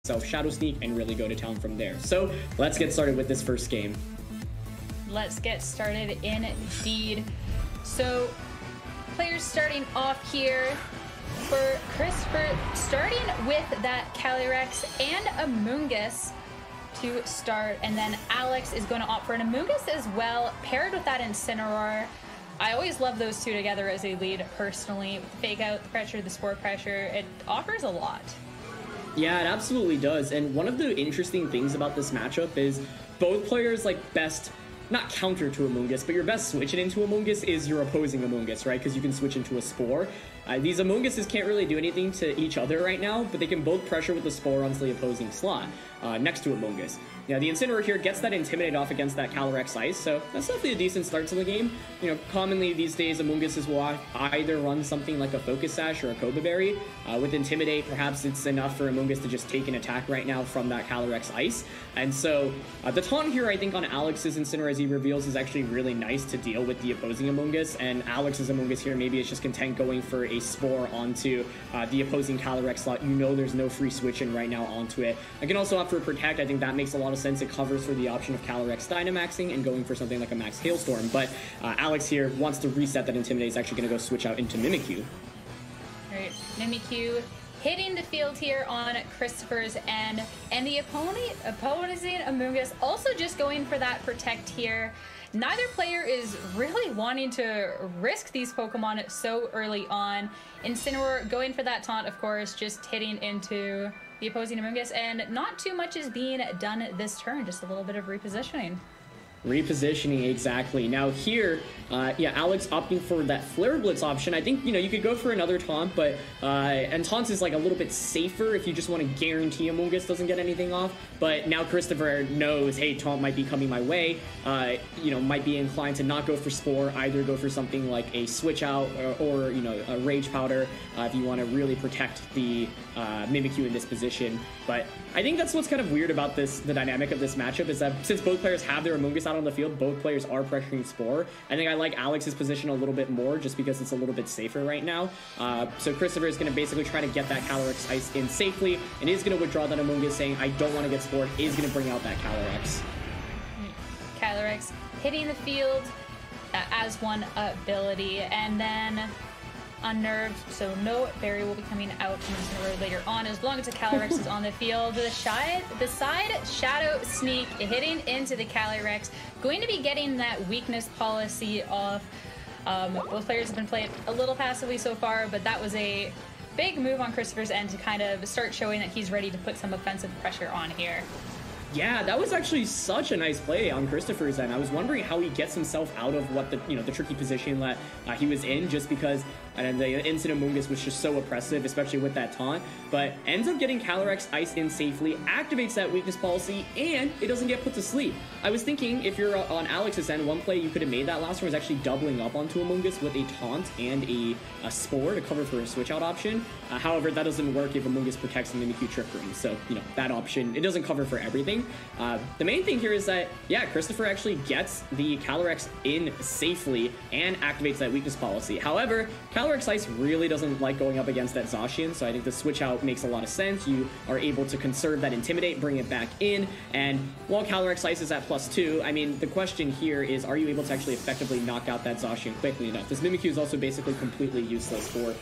himself Shadow Sneak and really go to town from there. So let's get started with this first game. Let's get started indeed. So players starting off here for Christopher, starting with that Calyrex and Amoonguss to start, and then Alex is going to opt for an Amoonguss as well, paired with that Incineroar. I always love those two together as a lead personally. With the fake out, the pressure, the spore pressure, it offers a lot. Yeah, it absolutely does. And one of the interesting things about this matchup is both players best, not counter to Amoonguss, but your best switching into Amoonguss is your opposing Amoonguss, right? Because you can switch into a Spore. These Amoongusses can't really do anything to each other right now, but they can both pressure with the Spore onto the opposing slot next to Amoonguss. Now, the Incineroar here gets that Intimidate off against that Calyrex Ice, so that's definitely a decent start to the game. You know, commonly these days, Amoongusses will either run something like a Focus Sash or a Koba Berry. With Intimidate, perhaps it's enough for Amoonguss to just take an attack right now from that Calyrex Ice. And so, the taunt here, I think, on Alex's Incineroar as he reveals is actually really nice to deal with the opposing Amoonguss, and Alex's Amoonguss here maybe is just content going for a Spore onto the opposing Calyrex slot. You know there's no free switch-in right now onto it. I can also opt for Protect. I think that makes a lot of sense. It covers for the option of Calyrex Dynamaxing and going for something like a Max Hailstorm, but Alex here wants to reset that Intimidate. He's actually going to go switch out into Mimikyu. Alright, Mimikyu hitting the field here on Christopher's end, and the opposing Amoonguss also just going for that Protect here. Neither player is really wanting to risk these Pokemon so early on. Incineroar going for that taunt, of course, just hitting into the opposing Amoonguss, and not too much is being done this turn, just a little bit of repositioning. Repositioning, exactly. Now here, yeah, Alex opting for that Flare Blitz option. I think, you know, you could go for another taunt, but, and taunts is like a little bit safer if you just want to guarantee Amoonguss doesn't get anything off. But now Christopher knows, hey, taunt might be coming my way, you know, might be inclined to not go for Spore, either go for something like a Switch Out or you know, a Rage Powder if you want to really protect the Mimikyu in this position. But I think that's what's kind of weird about this, the dynamic of this matchup, is that since both players have their Amoonguss out on the field, both players are pressuring Spore. I think I like Alex's position a little bit more just because it's a little bit safer right now. So Christopher is going to basically try to get that Calyrex Ice in safely, and is going to withdraw that Amoonguss, saying, I don't want to get Spored, is going to bring out that Calyrex. Calyrex hitting the field as one ability, and then Unnerved, so no berry will be coming out from Incineroar later on as long as the Calyrex is on the field. The side Shadow Sneak hitting into the Calyrex, going to be getting that weakness policy off. Both players have been playing a little passively so far, but that was a big move on Christopher's end to kind of start showing that he's ready to put some offensive pressure on here. Yeah, that was actually such a nice play on Christopher's end. I was wondering how he gets himself out of what the, you know, the tricky position that he was in, just because the Instant Amoonguss was just so oppressive, especially with that taunt, but ends up getting Calyrex Ice in safely, activates that weakness policy, and it doesn't get put to sleep. I was thinking if you're on Alex's end, one play you could have made that last one was actually doubling up onto Amoonguss with a taunt and a Spore to cover for a switch out option. However, that doesn't work if Amoonguss protects the Mimikyu Trick Room, so, you know, that option, it doesn't cover for everything. The main thing here is that, yeah, Christopher actually gets the Calyrex in safely and activates that weakness policy. However, Calyrex Ice really doesn't like going up against that Zacian, so I think the switch out makes a lot of sense. You are able to conserve that Intimidate, bring it back in, and while Calyrex Ice is at +2, I mean, the question here is, are you able to actually effectively knock out that Zacian quickly enough? This Mimikyu is also basically completely useless for,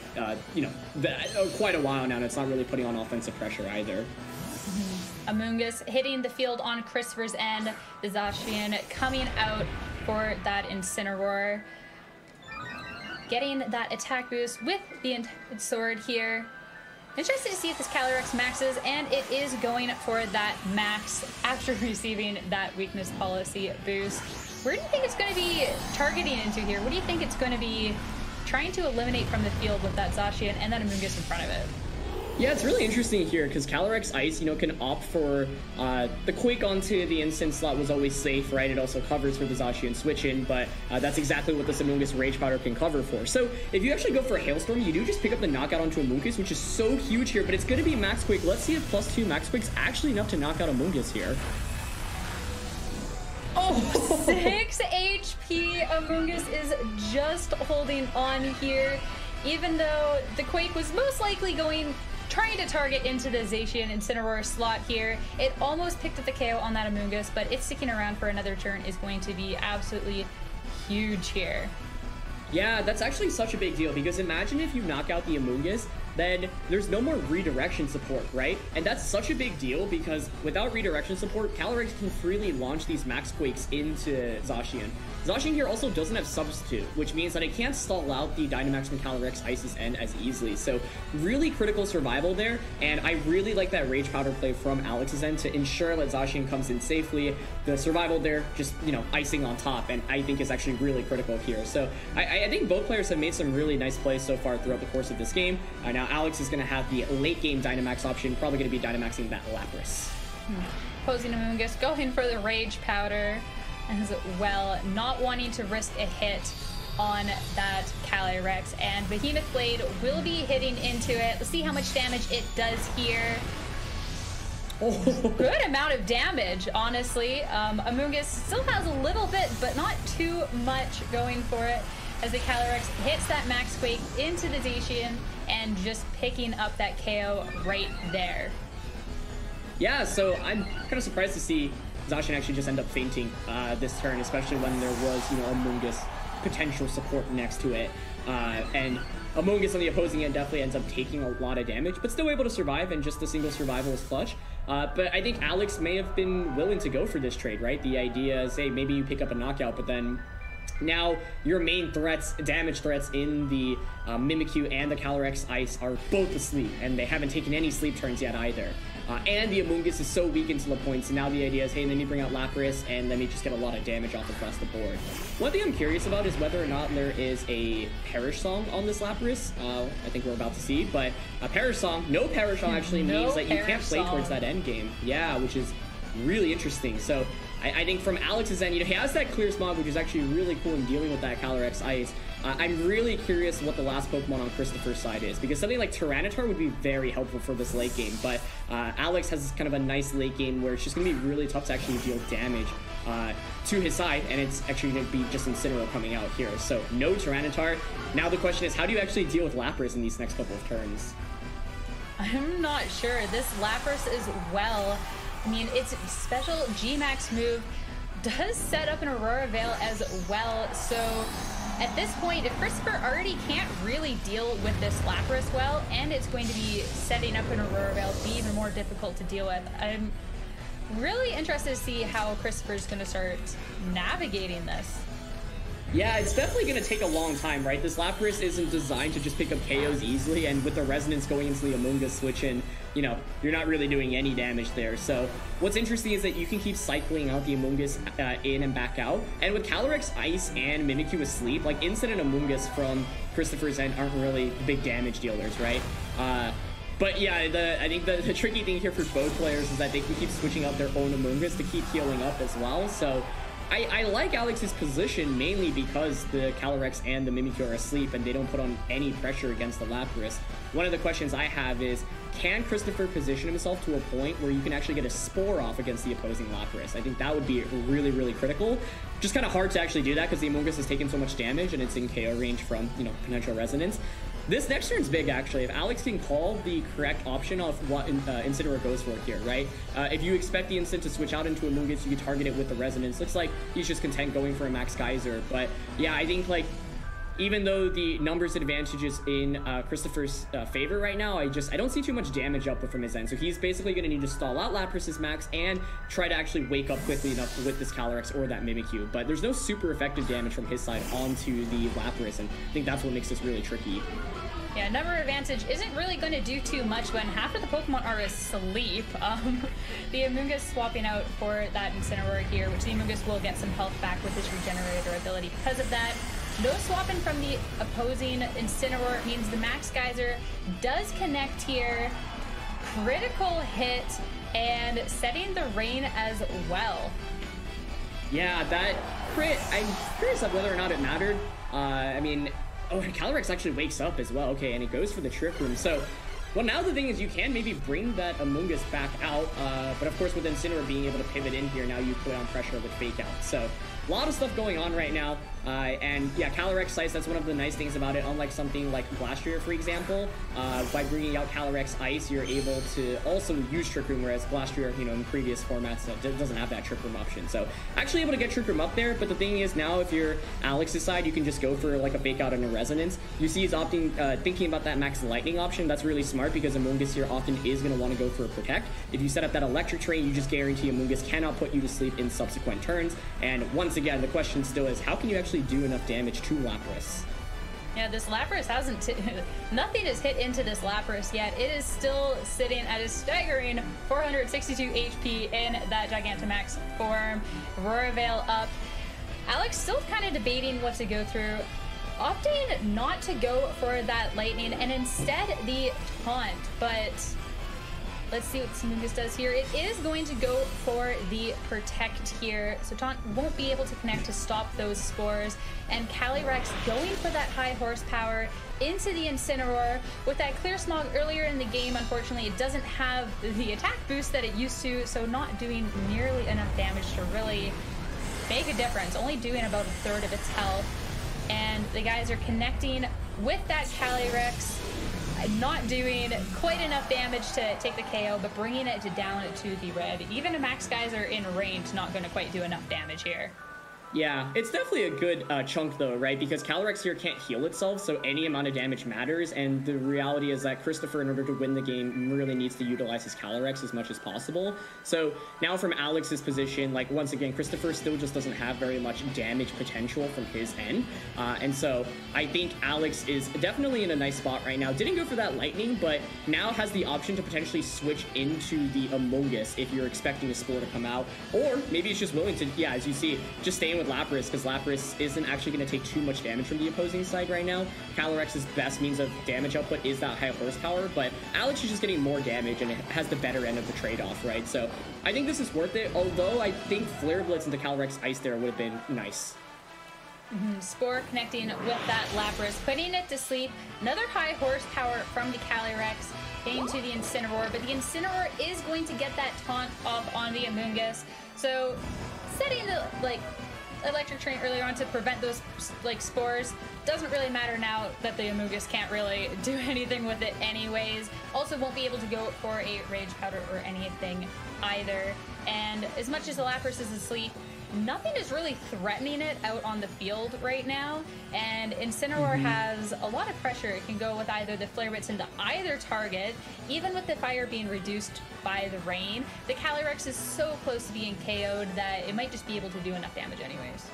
you know, quite a while now, and it's not really putting on offensive pressure either. Amoonguss hitting the field on Christopher's end, the Zacian coming out for that Incineroar, getting that attack boost with the Enchanted Sword here. Interested to see if this Calyrex maxes, and it is going for that max after receiving that weakness policy boost. Where do you think it's going to be targeting into here? What do you think it's going to be trying to eliminate from the field with that Zacian and that Amoonguss in front of it? Yeah, it's really interesting here because Calyrex Ice, you know, can opt for the Quake onto the instant slot was always safe, right? It also covers for the Zacian switch-in, but that's exactly what this Amoonguss Rage Powder can cover for. So if you actually go for Hailstorm, you do just pick up the knockout onto Amoonguss, which is so huge here, but it's going to be Max Quake. Let's see if +2 Max Quake's actually enough to knock out Amoonguss here. Oh, 6 HP. Amoonguss is just holding on here, even though the Quake was most likely going trying to target into the Zacian Incineroar slot here. It almost picked up the KO on that Amoonguss, but it sticking around for another turn is going to be absolutely huge here. Yeah, that's actually such a big deal, because imagine if you knock out the Amoonguss, then there's no more redirection support, right? And that's such a big deal, because without redirection support, Calyrex can freely launch these Max Quakes into Zacian. Zacian here also doesn't have Substitute, which means that it can't stall out the Dynamax from Calyrex Ice's End as easily. So really critical survival there, and I really like that Rage Powder play from Alex's end to ensure that Zacian comes in safely. The survival there, just, you know, icing on top, and I think is actually really critical here. So I think both players have made some really nice plays so far throughout the course of this game. Now Alex is going to have the late game Dynamax option, probably going to be Dynamaxing that Lapras. Opposing Amoonguss going for the Rage Powder as well, not wanting to risk a hit on that Calyrex, and Behemoth Blade will be hitting into it. Let's see how much damage it does here. Oh. Good amount of damage, honestly. Amoonguss still has a little bit, but not too much going for it, as the Calyrex hits that Max Quake into the Zacian and just picking up that KO right there. Yeah, so I'm kind of surprised to see Zacian actually just end up fainting this turn, especially when there was, you know, Amoonguss potential support next to it. And Amoonguss on the opposing end definitely ends up taking a lot of damage, but still able to survive, and just the single survival is clutch. But I think Alex may have been willing to go for this trade, right? The idea is, hey, maybe you pick up a knockout, but then now your main threats, damage threats in the Mimikyu and the Calyrex Ice are both asleep, and they haven't taken any sleep turns yet either. And the Amoonguss is so weak into the points, and now the idea is, hey, let me bring out Lapras, and let me just get a lot of damage off across the board. One thing I'm curious about is whether or not there is a Perish Song on this Lapras. I think we're about to see, but a Perish Song, no Perish Song actually means that you can't play towards that end game. Yeah, which is really interesting. So I think from Alex's end, you know, he has that Clear Smog, which is actually really cool in dealing with that Calyrex Ice. I'm really curious what the last Pokemon on Christopher's side is, because something like Tyranitar would be very helpful for this late game, but Alex has kind of a nice late game where it's just going to be really tough to actually deal damage to his side, and it's actually going to be just Incineroar coming out here. So no Tyranitar. Now the question is, how do you actually deal with Lapras in these next couple of turns? I'm not sure. This Lapras is well, I mean, its special G-Max move does set up an Aurora Veil as well, so at this point, if Christopher already can't really deal with this Lapras well, and it's going to be setting up an Aurora Veil be even more difficult to deal with, I'm really interested to see how Christopher's going to start navigating this. Yeah, it's definitely going to take a long time, right? This Lapras isn't designed to just pick up KOs easily, and with the Resonance going into the Amoonguss switch in, you know, you're not really doing any damage there. So what's interesting is that you can keep cycling out the Amoonguss in and back out, and with Calyrex Ice and Mimikyu asleep, like Instant and Amoonguss from Christopher's end aren't really big damage dealers, right? But yeah, I think the tricky thing here for both players is that they can keep switching out their own Amoonguss to keep healing up as well. So I like Alex's position mainly because the Calyrex and the Mimikyu are asleep and they don't put on any pressure against the Lapras. One of the questions I have is, can Christopher position himself to a point where you can actually get a Spore off against the opposing Lapras? I think that would be really, really critical. Just kind of hard to actually do that because the Amoonguss has taken so much damage and it's in KO range from, you know, potential Resonance. This next turn's big, actually. If Alex can call the correct option of what Incineroar goes for here, right? If you expect the Instant to switch out into Amoonguss, you can target it with the Resonance. Looks like he's just content going for a Max Geyser. But yeah, I think, like, even though the numbers advantage is in Christopher's favor right now, I don't see too much damage output from his end. So he's basically going to need to stall out Lapras's Max and try to actually wake up quickly enough with this Calyrex or that Mimikyu. But there's no super effective damage from his side onto the Lapras, and I think that's what makes this really tricky. Yeah, number advantage isn't really going to do too much when half of the Pokemon are asleep. The Amoonguss swapping out for that Incineroar here, which the Amoonguss will get some health back with his Regenerator ability because of that. No swapping from the opposing Incineroar means the Max Geyser does connect here. Critical hit and setting the rain as well. Yeah, that crit, I'm curious of whether or not it mattered. I mean, oh, and Calyrex actually wakes up as well. Okay, and it goes for the Trick Room. So, well, now the thing is you can maybe bring that Amoonguss back out, but of course with Incineroar being able to pivot in here, now you put on pressure with Fake Out. So, a lot of stuff going on right now. And yeah, Calyrex Ice, that's one of the nice things about it. Unlike something like Glastrier, for example, by bringing out Calyrex Ice, you're able to also use Trick Room, whereas Glastrier, in previous formats, doesn't have that Trick Room option. So actually able to get Trick Room up there, but the thing is now if you're Alex's side, you can just go for like a Fake Out and a Resonance. You see he's opting, thinking about that Max Lightning option. That's really smart because Amoonguss here often is going to want to go for a Protect. If you set up that Electric Train, you just guarantee Amoonguss cannot put you to sleep in subsequent turns. And once again, the question still is, how can you actually do enough damage to Lapras? Yeah, this Lapras hasn't... nothing has hit into this Lapras yet. It is still sitting at a staggering 462 HP in that Gigantamax form. Aurora Veil up. Alex still kind of debating what to go through. Opting not to go for that Lightning and instead the Taunt, but... let's see what Amoonguss does here. It is going to go for the Protect here, so Taunt won't be able to connect to stop those Spores. And Calyrex going for that high horsepower into the Incineroar. With that Clear Smog earlier in the game, unfortunately, it doesn't have the attack boost that it used to, so not doing nearly enough damage to really make a difference. Only doing about a third of its health. And the guys are connecting with that Calyrex. Not doing quite enough damage to take the KO, but bringing it down to the red. Even a Max guys are in range, not going to quite do enough damage here. Yeah, it's definitely a good chunk though, right? Because Calyrex here can't heal itself, so any amount of damage matters, and the reality is that Christopher, in order to win the game, really needs to utilize his Calyrex as much as possible. So now from Alex's position, like once again, Christopher still just doesn't have very much damage potential from his end. And so I think Alex is definitely in a nice spot right now. Didn't go for that Lightning, but now has the option to potentially switch into the Amoonguss if you're expecting a Spore to come out. Or maybe it's just willing to, yeah, as you see, just staying with Lapras, because Lapras isn't actually going to take too much damage from the opposing side right now. Calyrex's best means of damage output is that high horsepower, but Alex is just getting more damage and it has the better end of the trade-off, right? So I think this is worth it, although I think Flare Blitz into Calyrex Ice there would have been nice. Spore connecting with that Lapras, putting it to sleep. Another high horsepower from the Calyrex getting to the Incineroar, but the Incineroar is going to get that taunt off on the Amoonguss. So setting the, Electric Train earlier on to prevent those, Spores doesn't really matter now that the Amoonguss can't really do anything with it anyways. Also won't be able to go for a Rage Powder or anything either. And as much as the Lapras is asleep, nothing is really threatening it out on the field right now, and Incineroar has a lot of pressure. It can go with either the Flare Blitz into either target, even with the fire being reduced by the rain. The Calyrex is so close to being KO'd that it might just be able to do enough damage anyways.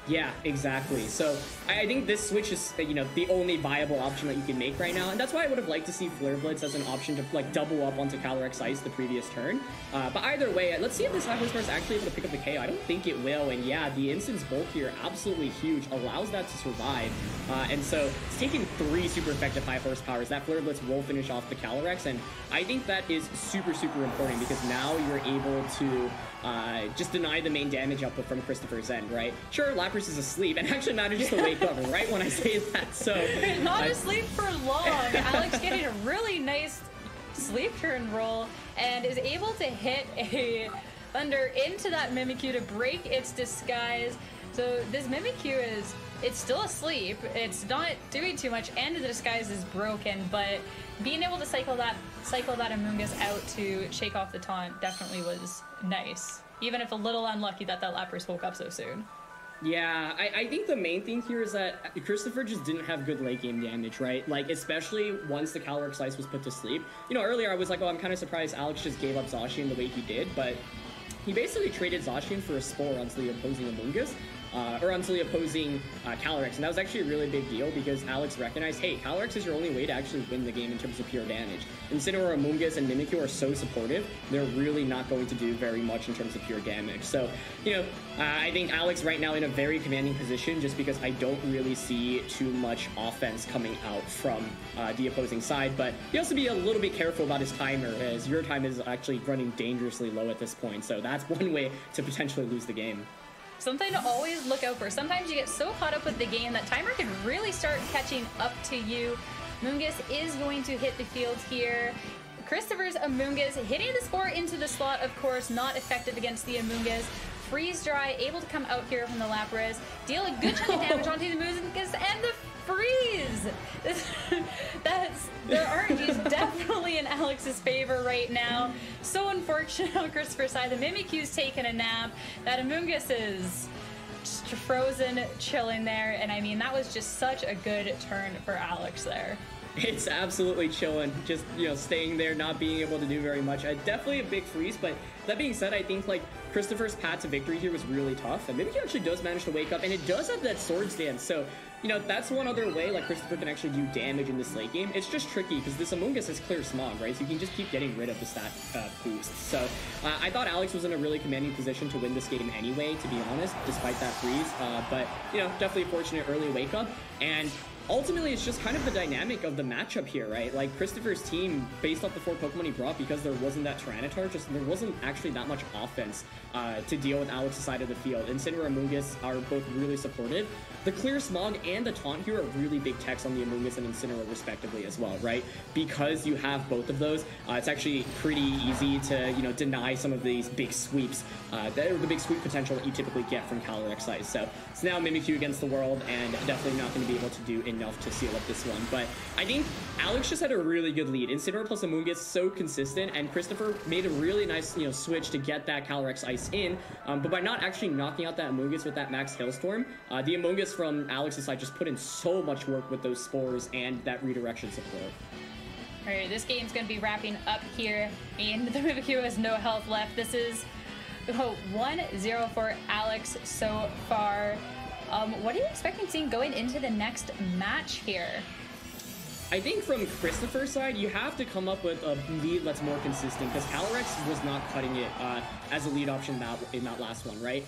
Yeah, exactly. So I think this switch is, the only viable option that you can make right now. And that's why I would have liked to see Flare Blitz as an option to double up onto Calyrex Ice the previous turn. But either way, let's see if this High Horsepower is actually able to pick up the KO. I don't think it will. And yeah, the Instance bulk here, absolutely huge, allows that to survive. And so it's taking 3 super effective High Horsepowers. That Flare Blitz will finish off the Calyrex. And I think that is super, super important because now you're able to just deny the main damage output from Christopher's end, right? Sure, Lapras is asleep and actually manages to wake up right when I say that, so... Not asleep for long. Alex getting a really nice sleep turn roll and is able to hit a Thunder into that Mimikyu to break its disguise. So this Mimikyu it's still asleep, it's not doing too much, and the disguise is broken, but being able to cycle that Amoonguss out to shake off the taunt definitely was nice. Even if a little unlucky that Lapras woke up so soon. Yeah, I think the main thing here is that Christopher just didn't have good late game damage, right? Especially once the Calyrex Ice was put to sleep. Earlier I was like, oh, I'm kind of surprised Alex just gave up Zacian the way he did, but he basically traded Zacian for a Spore onto the opposing Amoonguss. Or onto the opposing Calyrex, and that was actually a really big deal because Alex recognized, hey, Calyrex is your only way to actually win the game in terms of pure damage. Incineroar, Amoonguss, and Mimikyu are so supportive, they're really not going to do very much in terms of pure damage. So, I think Alex right now in a very commanding position just because I don't really see too much offense coming out from the opposing side, but he also be a little bit careful about his timer as your time is actually running dangerously low at this point, so that's one way to potentially lose the game. Something to always look out for. Sometimes you get so caught up with the game that timer can really start catching up to you. Amoonguss is going to hit the field here. Christopher's Amoonguss hitting the Spore into the slot, of course, not effective against the Amoonguss. freeze dry, able to come out here from the Lapras, deal a good chunk of damage onto the Mungus, and the freeze! The RNG is definitely in Alex's favor right now. So unfortunate on Christopher's side. The Mimikyu's taking a nap. That Amoonguss is just frozen, chilling there. And I mean, that was just such a good turn for Alex there. It's absolutely chilling, just, you know, staying there, not being able to do very much. Definitely a big freeze, but that being said, I think, like, Christopher's path to victory here was really tough, and maybe he actually does manage to wake up, and it does have that Swords Dance, so, you know, that's one other way, like, Christopher can actually do damage in this late game. It's just tricky, because this Amoonguss has clear Smog, right, so you can just keep getting rid of the stat boost. So, I thought Alex was in a really commanding position to win this game anyway, to be honest, despite that freeze, but, you know, definitely a fortunate early wake up, and ultimately, it's just kind of the dynamic of the matchup here, right? Like, Christopher's team, based off the 4 Pokemon he brought, because there wasn't that Tyranitar, just there wasn't actually that much offense to deal with Alex's side of the field. Incineroar and Amoonguss are both really supportive. The Clear Smog and the Taunt here are really big techs on the Amoonguss and Incineroar, respectively, as well, right? Because you have both of those, it's actually pretty easy to, you know, deny some of these big sweeps, the big sweep potential that you typically get from Calyrex Ice. So it's now Mimikyu against the world, and definitely not going to be able to do enough to seal up this one. But I think Alex just had a really good lead. Incineroar plus Amoonguss so consistent, and Christopher made a really nice, you know, switch to get that Calyrex Ice in. But by not actually knocking out that Amoonguss with that Max Hailstorm, the Amoonguss from Alex's side just put in so much work with those spores and that redirection support. All right, this game's going to be wrapping up here, and the Mimikyu has no health left. This is 1-0 for Alex so far. What are you expecting seeing going into the next match here? I think from Christopher's side, you have to come up with a lead that's more consistent, because Calyrex was not cutting it as a lead option in that last one, right?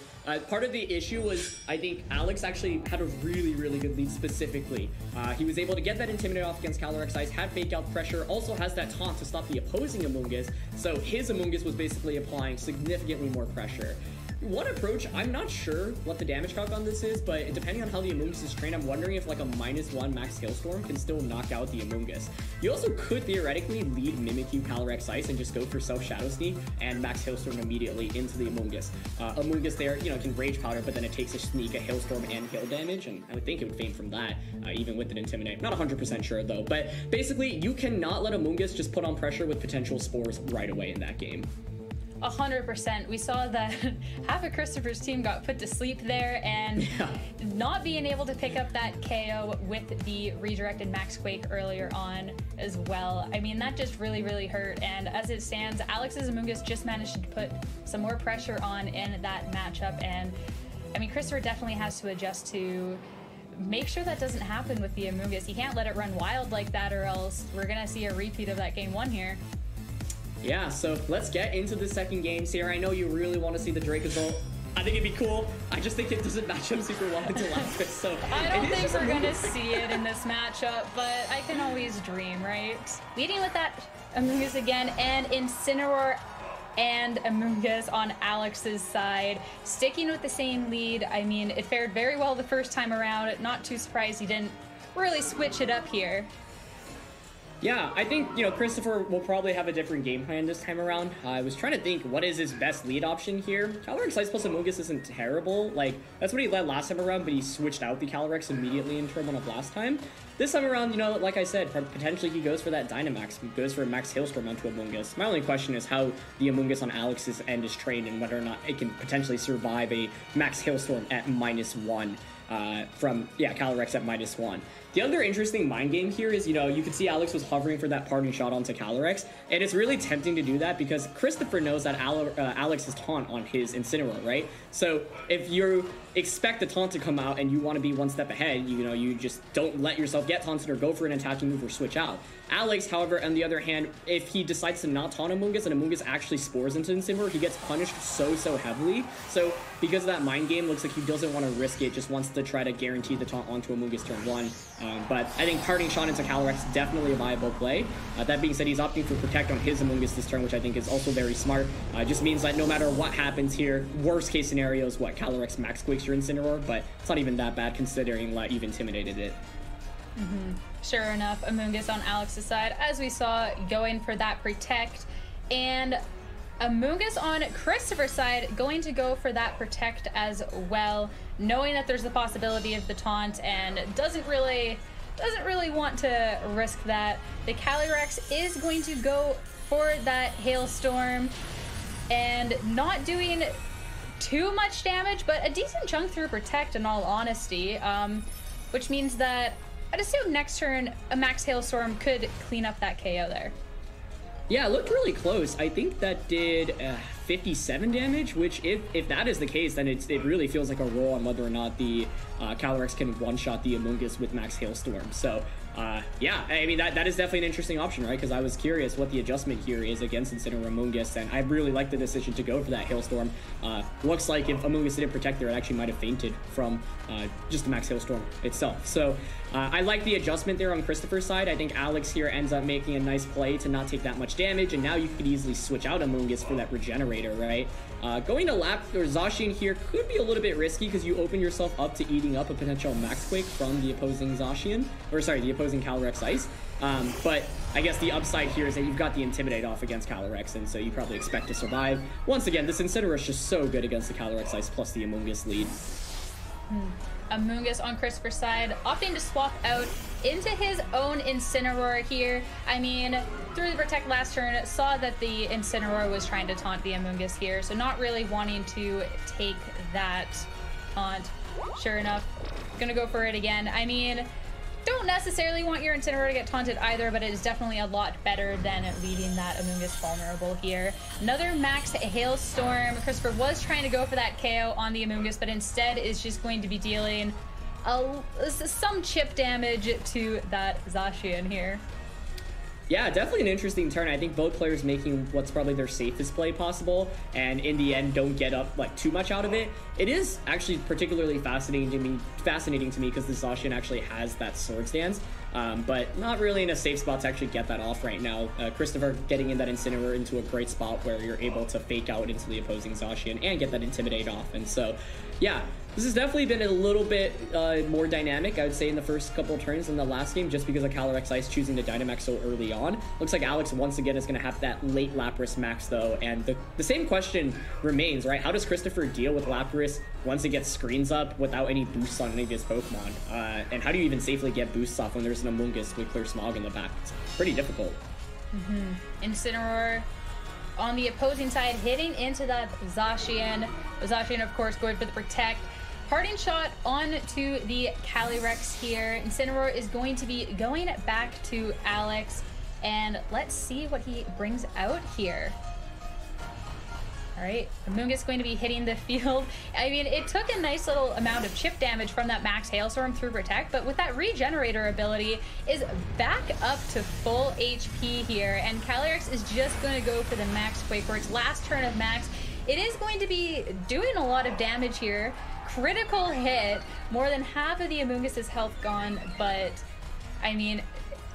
Part of the issue was, I think Alex actually had a really, really good lead specifically. He was able to get that Intimidate off against Calyrex Ice, had Fake Out pressure, also has that Taunt to stop the opposing Amoonguss, so his Amoonguss was basically applying significantly more pressure. One approach, I'm not sure what the damage calc on this is, but depending on how the Amoonguss is trained, I'm wondering if like a -1 Max Hailstorm can still knock out the Amoonguss. You also could theoretically lead Mimikyu Calyrex Ice and just go for Self Shadow Sneak and Max Hailstorm immediately into the Amoonguss. Amoonguss there, you know, can Rage Powder, but then it takes a Sneak, a Hailstorm, and Hail damage, and I would think it would faint from that, even with an Intimidate. Not 100% sure though, but basically you cannot let Amoonguss just put on pressure with potential spores right away in that game. 100%. We saw that half of Christopher's team got put to sleep there, and not being able to pick up that KO with the redirected Max Quake earlier on as well. I mean, that just really, really hurt. And as it stands, Alex's Amoonguss just managed to put some more pressure on in that matchup. And I mean, Christopher definitely has to adjust to make sure that doesn't happen with the Amoonguss. He can't let it run wild like that, or else we're gonna see a repeat of that game 1 here. Yeah, so let's get into the second game. Sierra, I know you really want to see the Dracozolt. I think it'd be cool. I just think it doesn't match up super well into Lapras, so I don't think we're gonna see it in this matchup, but I can always dream, right? Leading with that Amoonguss again, and Incineroar and Amoonguss on Alex's side, sticking with the same lead. I mean, it fared very well the first time around. Not too surprised he didn't really switch it up here. Yeah, I think, you know, Christopher will probably have a different game plan this time around. I was trying to think, what is his best lead option here? Calyrex Ice plus Amoonguss isn't terrible. Like, that's what he led last time around, but he switched out the Calyrex immediately in turn 1 of last time. This time around, you know, like I said, potentially he goes for that Dynamax. He goes for a Max Hailstorm onto Amoonguss. My only question is how the Amoonguss on Alex's end is trained, and whether or not it can potentially survive a Max Hailstorm at -1 from Calyrex at -1. The other interesting mind game here is, you know, you could see Alex was hovering for that parting shot onto Calyrex, and it's really tempting to do that because Christopher knows that Alex has Taunt on his Incineroar, right? So if you expect the Taunt to come out and you want to be 1 step ahead, you know, you just don't let yourself get taunted or go for an attacking move or switch out. Alex, however, on the other hand, if he decides to not taunt Amoonguss and Amoonguss actually spores into Incineroar, he gets punished so heavily. So because of that mind game, looks like he doesn't want to risk it, just wants to try to guarantee the taunt onto Amoonguss turn 1. But I think parting shot into Calyrex is definitely a viable play. That being said, he's opting for Protect on his Amoonguss this turn, which I think is also very smart. Just means that no matter what happens here, worst case scenario is what, Calyrex Max Quakes your Incineroar, but it's not even that bad considering you've intimidated it. Sure enough, Amoonguss on Alex's side, as we saw, going for that Protect, and Amoonguss on Christopher's side going to go for that protect as well, knowing that there's the possibility of the taunt and doesn't really want to risk that. The Calyrex is going to go for that hailstorm and not doing too much damage, but a decent chunk through protect in all honesty, which means that I'd assume next turn a max hailstorm could clean up that KO there. Yeah, it looked really close. I think that did 57 damage, which if that is the case, then it really feels like a roll on whether or not the Calyrex can one-shot the Amoonguss with max hailstorm. So yeah, I mean, that is definitely an interesting option, right? Because I was curious what the adjustment here is against Incineroar Amoonguss, and I really like the decision to go for that hailstorm. Looks like if Amoonguss didn't protect there, it actually might have fainted from just the max hailstorm itself. So I like the adjustment there on Christopher's side. I think Alex here ends up making a nice play to not take that much damage, and now you could easily switch out Amoonguss for that regenerator, right? Going to Lap or Zacian here could be a little bit risky because you open yourself up to eating up a potential Max Quake from the opposing Zacian, or sorry, the opposing Calyrex Ice. But I guess the upside here is that you've got the Intimidate off against Calyrex, and so you probably expect to survive. Once again, this Incineroar is just so good against the Calyrex Ice plus the Amoonguss lead. Amoonguss on Christopher's side, opting to swap out into his own Incineroar here. I mean, through the Protect last turn, saw that the Incineroar was trying to taunt the Amoonguss here, so not really wanting to take that taunt. Sure enough, gonna go for it again. I mean, don't necessarily want your Incineroar to get taunted either, but it is definitely a lot better than leaving that Amoonguss vulnerable here. Another max hailstorm. Christopher was trying to go for that KO on the Amoonguss, but instead is just going to be dealing some chip damage to that Zacian here. Yeah, definitely an interesting turn. I think both players making what's probably their safest play possible, and in the end don't get up like too much out of it. It is actually particularly fascinating to me because the Zacian actually has that sword stance, but not really in a safe spot to actually get that off right now. Christopher getting in that Incineroar into a great spot where you're able to fake out into the opposing Zacian and get that Intimidate off, and so yeah, this has definitely been a little bit more dynamic, I would say, in the first couple of turns than the last game, just because of Calyrex Ice choosing to Dynamax so early on. Looks like Alex once again is going to have that late Lapras max, though, and the same question remains, right? How does Christopher deal with Lapras once it gets screens up without any boosts on any of his Pokemon? And how do you even safely get boosts off when there's an Amoonguss with Clear Smog in the back? It's pretty difficult. Incineroar on the opposing side, hitting into that Zacian. Zacian, of course, going for the Protect. Parting shot on to the Calyrex here. Incineroar is going to be going back to Alex, and let's see what he brings out here. All right, Amoonguss going to be hitting the field. I mean, it took a nice little amount of chip damage from that max hailstorm through Protect, but with that regenerator ability is back up to full HP here, and Calyrex is just going to go for the max Quake for its last turn of max. It is going to be doing a lot of damage here. Critical hit, more than half of the Amoonguss's health gone, but I mean,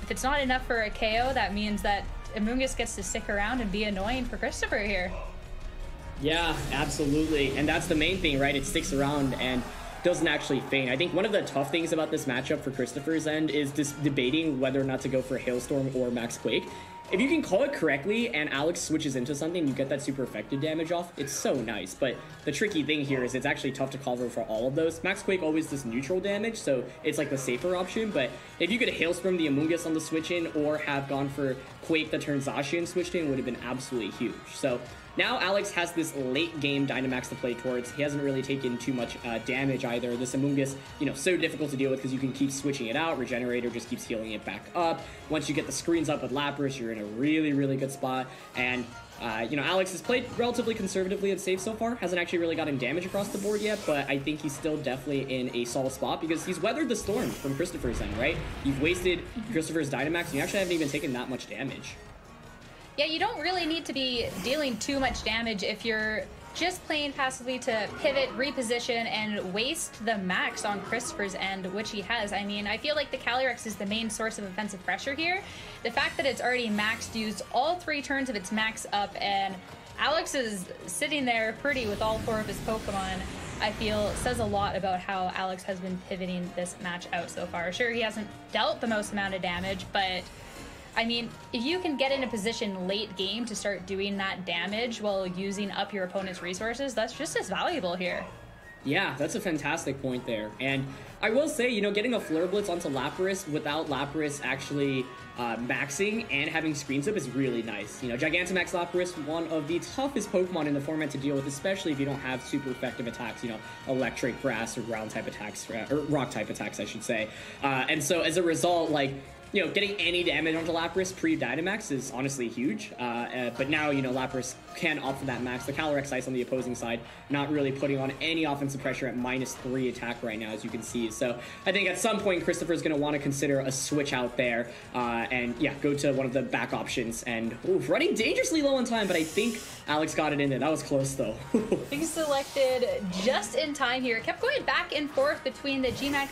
if it's not enough for a KO, that means that Amoonguss gets to stick around and be annoying for Christopher here. Yeah, absolutely. And that's the main thing, right? It sticks around and doesn't actually faint. I think one of the tough things about this matchup for Christopher's end is just debating whether or not to go for Hailstorm or Max Quake. If you can call it correctly and Alex switches into something, you get that super effective damage off, it's so nice. But the tricky thing here is it's actually tough to cover for all of those. Max Quake always does neutral damage, so it's like the safer option. But if you could Hailstorm the Amoonguss on the switch in or have gone for Quake that turns Zacian switched in, would have been absolutely huge. So now Alex has this late game Dynamax to play towards. He hasn't really taken too much damage either. This Amoonguss, you know, so difficult to deal with because you can keep switching it out. Regenerator just keeps healing it back up. Once you get the screens up with Lapras, you're in a really, really good spot. And, you know, Alex has played relatively conservatively and safe so far. Hasn't actually really gotten damage across the board yet, but I think he's still definitely in a solid spot because he's weathered the storm from Christopher's end, right? You've wasted Christopher's Dynamax and you actually haven't even taken that much damage. Yeah, you don't really need to be dealing too much damage if you're just playing passively to pivot, reposition, and waste the max on Christopher's end, which he has. I mean, I feel like the Calyrex is the main source of offensive pressure here. The fact that it's already maxed, used all 3 turns of its max up, and Alex is sitting there pretty with all 4 of his Pokemon, I feel says a lot about how Alex has been pivoting this match out so far. Sure, he hasn't dealt the most amount of damage, but I mean, if you can get in a position late game to start doing that damage while using up your opponent's resources, that's just as valuable here. Yeah, that's a fantastic point there. And I will say, you know, getting a Flare Blitz onto Lapras without Lapras actually maxing and having Screen Zip is really nice. You know, Gigantamax Lapras, one of the toughest Pokemon in the format to deal with, especially if you don't have super effective attacks, you know, electric, grass, or ground type attacks, or rock type attacks, I should say. And so as a result, like, you know, getting any damage onto Lapras pre-Dynamax is honestly huge. But now, you know, Lapras can opt for that max. The Calyrex Ice on the opposing side, not really putting on any offensive pressure at -3 attack right now, as you can see. So I think at some point, Christopher's going to want to consider a switch out there. And yeah, go to one of the back options. And oof, running dangerously low on time, but I think Alex got it in there. That was close, though. Being selected just in time here. Kept going back and forth between the G-Max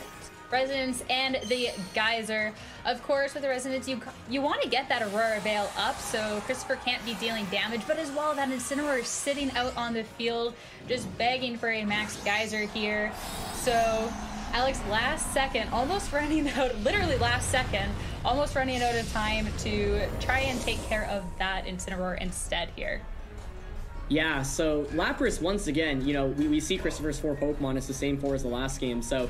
Resonance and the Geyser. Of course, with the Resonance, you want to get that Aurora Veil up so Christopher can't be dealing damage, but as well that Incineroar is sitting out on the field just begging for a max Geyser here. So Alex, last second, almost running out, literally last second, almost running out of time to try and take care of that Incineroar instead here. Yeah, so Lapras, once again, you know, we see Christopher's 4 Pokemon. It's the same 4 as the last game. So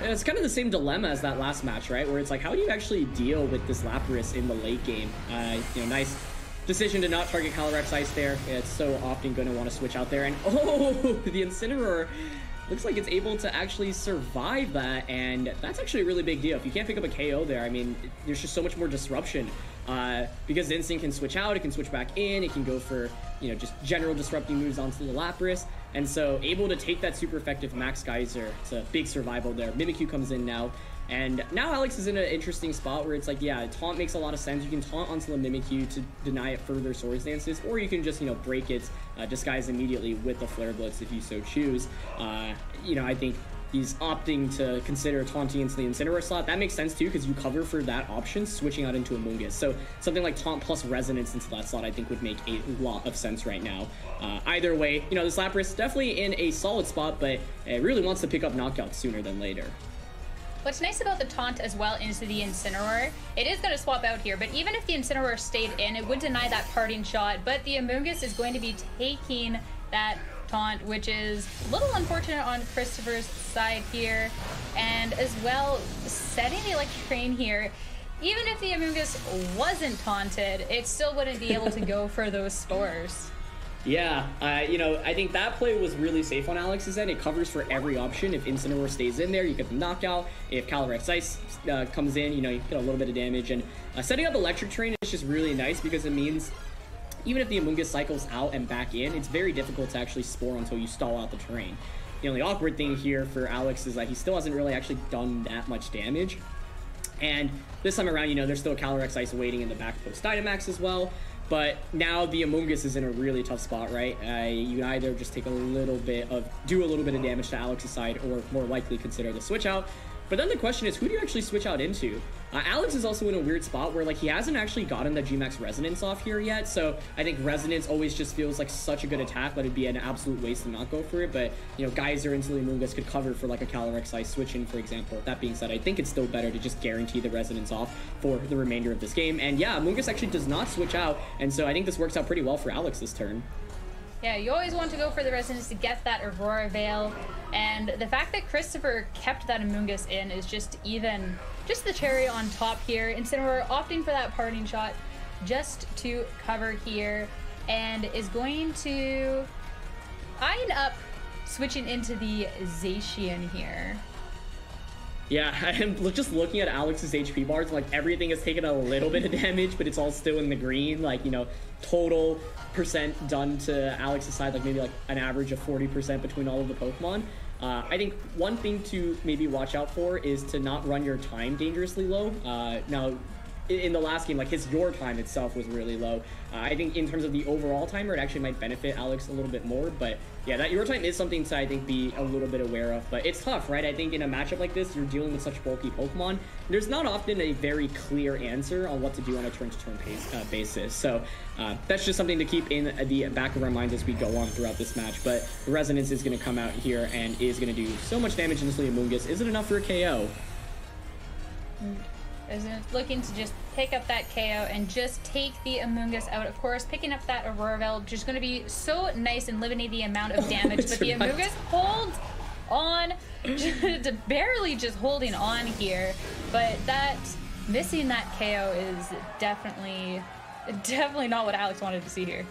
it's kind of the same dilemma as that last match, right? Where it's like, how do you actually deal with this Lapras in the late game? You know, nice decision to not target Calyrex Ice there. It's so often going to want to switch out there. And oh, the Incineroar looks like it's able to actually survive that, and that's actually a really big deal. If you can't pick up a KO there, I mean, there's just so much more disruption. Because Instinct can switch out, it can switch back in, it can go for, you know, just general disrupting moves onto the Lapras, and so able to take that super effective Max Geyser. It's a big survival there. Mimikyu comes in now, and now Alex is in an interesting spot where it's like, yeah, taunt makes a lot of sense. You can taunt onto the Mimikyu to deny it further Swords Dances, or you can just, you know, break its disguise immediately with the Flare Blitz if you so choose. You know, I think he's opting to consider taunting into the Incineroar slot. That makes sense too, because you cover for that option, switching out into Amoonguss. So something like taunt plus resonance into that slot, I think, would make a lot of sense right now. Either way, you know, this Lapras definitely in a solid spot, but it really wants to pick up knockout sooner than later. What's nice about the taunt as well into the Incineroar, it is going to swap out here, but even if the Incineroar stayed in, it would deny that parting shot, but the Amoonguss is going to be taking that taunt, which is a little unfortunate on Christopher's side here, and as well setting the Electric Train here. Even if the Amoonguss wasn't taunted, it still wouldn't be able to go for those spores. Yeah, you know, I think that play was really safe on Alex's end. It covers for every option. If Incineroar stays in there, you get the knockout. If Calyrex Ice comes in, you know, you get a little bit of damage. And setting up Electric Train is just really nice because it means even if the Amoonguss cycles out and back in, it's very difficult to actually spore until you stall out the terrain. The only awkward thing here for Alex is that he still hasn't really actually done that much damage. And this time around, you know, there's still Calyrex Ice waiting in the back post Dynamax as well. But now the Amoonguss is in a really tough spot, right? You can either just take do a little bit of damage to Alex's side, or more likely consider the switch out. But then the question is, who do you actually switch out into? Alex is also in a weird spot where, like, he hasn't actually gotten the G-Max Resonance off here yet, so I think Resonance always just feels like such a good attack that it'd be an absolute waste to not go for it. But, you know, Geyser into the Amoonguss could cover for, like, a Calyrex Ice switch in, for example. That being said, I think it's still better to just guarantee the Resonance off for the remainder of this game. And yeah, Amoonguss actually does not switch out, and so I think this works out pretty well for Alex this turn. Yeah, you always want to go for the Resonance to get that Aurora Veil, and the fact that Christopher kept that Amoonguss in is just the cherry on top here. Incineroar opting for that parting shot just to cover here, and is going to end up switching into the Zacian here. Yeah, I'm just looking at Alex's HP bars, like everything has taken a little bit of damage, but it's all still in the green. Like, you know, total percent done to Alex's side, like maybe like an average of 40% between all of the Pokemon. I think one thing to maybe watch out for is to not run your time dangerously low. Now, in the last game, like your time itself was really low. I think in terms of the overall timer, it actually might benefit Alex a little bit more. But yeah, that your time is something to, I think, be a little bit aware of. But it's tough, right? I think in a matchup like this, you're dealing with such bulky Pokemon. There's not often a very clear answer on what to do on a turn-to-turn basis. So that's just something to keep in the back of our minds as we go on throughout this match. But the Resonance is going to come out here and is going to do so much damage into the Amoonguss. Is it enough for a KO? is looking to just pick up that KO and just take the Amoonguss out. Of course, picking up that Aurora Veil, which is going to be so nice and limiting the amount of damage. But the Amoonguss holds on, barely just holding on here. But that missing that KO is definitely not what Alex wanted to see here.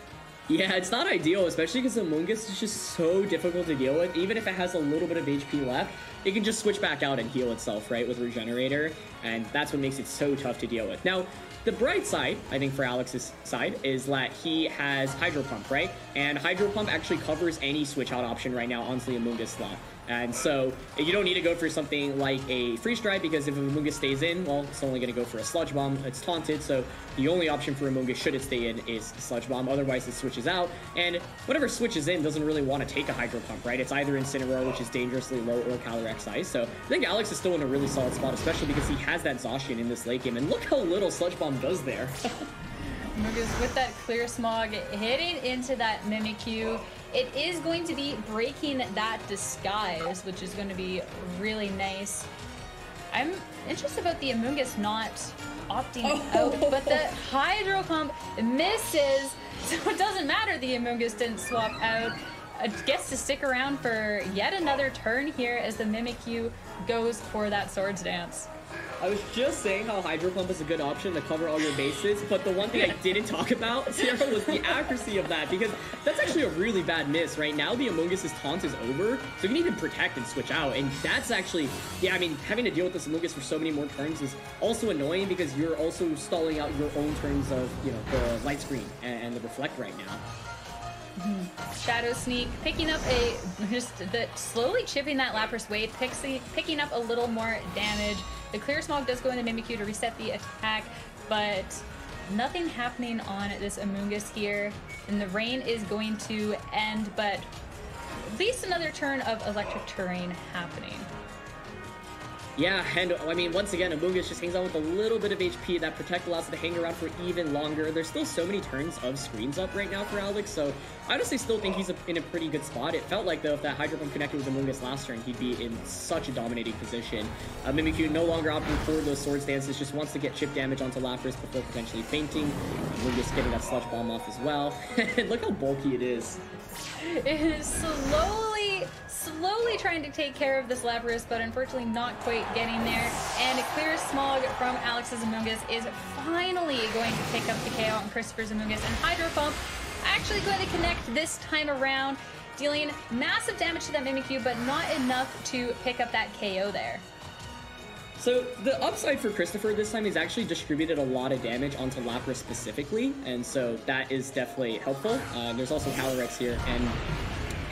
Yeah, it's not ideal, especially because Amoonguss is just so difficult to deal with. Even if it has a little bit of HP left, it can just switch back out and heal itself, right, with Regenerator, and that's what makes it so tough to deal with. Now, the bright side, I think, for Alex's side, is that he has Hydro Pump, right? And Hydro Pump actually covers any switch out option right now onto the Amoonguss slot. And so you don't need to go for something like a Freeze Drive, because if Amoonguss stays in, well, it's only going to go for a Sludge Bomb. It's taunted, so the only option for Amoonguss, should it stay in, is Sludge Bomb. Otherwise, it switches out. And whatever switches in doesn't really want to take a Hydro Pump, right? It's either Incineroar, which is dangerously low, or Calyrex Ice. So I think Alex is still in a really solid spot, especially because he has that Zacian in this late game. And look how little Sludge Bomb does there. Amoonguss with that Clear Smog hitting into that Mimikyu. It is going to be breaking that Disguise, which is going to be really nice. I'm interested about the Amoonguss not opting out, but the Hydro Pump misses, so it doesn't matter the Amoonguss didn't swap out. It gets to stick around for yet another turn here as the Mimikyu goes for that Swords Dance. I was just saying how Hydro Pump is a good option to cover all your bases, but the one thing I didn't talk about, Sierra, was the accuracy of that, because that's actually a really bad miss. Right now, the Amoonguss's taunt is over, so you can even protect and switch out, and that's actually, yeah, I mean, having to deal with this Amoonguss for so many more turns is also annoying, because you're also stalling out your own turns of, you know, the Light Screen and the Reflect right now. Shadow Sneak, picking up slowly chipping that Lapras Wade, picking up a little more damage. The Clear Smog does go into Mimikyu to reset the attack, but nothing happening on this Amoonguss here. And the rain is going to end, but at least another turn of Electric Terrain happening. Yeah, and I mean, once again, Amoonguss just hangs on with a little bit of HP. That Protect allows it to hang around for even longer. There's still so many turns of screens up right now for Alex, so I honestly still think he's in a pretty good spot. It felt like, though, if that Hydro Pump connected with Amoonguss last turn, he'd be in such a dominating position. Mimikyu no longer opting for those Swords Dances, just wants to get chip damage onto Lapras before potentially fainting. Amoonguss getting that Sludge Bomb off as well. And look how bulky it is. It is slowly trying to take care of this Lapras, but unfortunately not quite getting there. And a Clear Smog from Alex's Amoonguss is finally going to pick up the KO on Christopher's Amoonguss, and Hydro Pump actually going to connect this time around, dealing massive damage to that Mimikyu, but not enough to pick up that KO there. So the upside for Christopher this time is actually distributed a lot of damage onto Lapras specifically, and so that is definitely helpful. There's also Calyrex here, and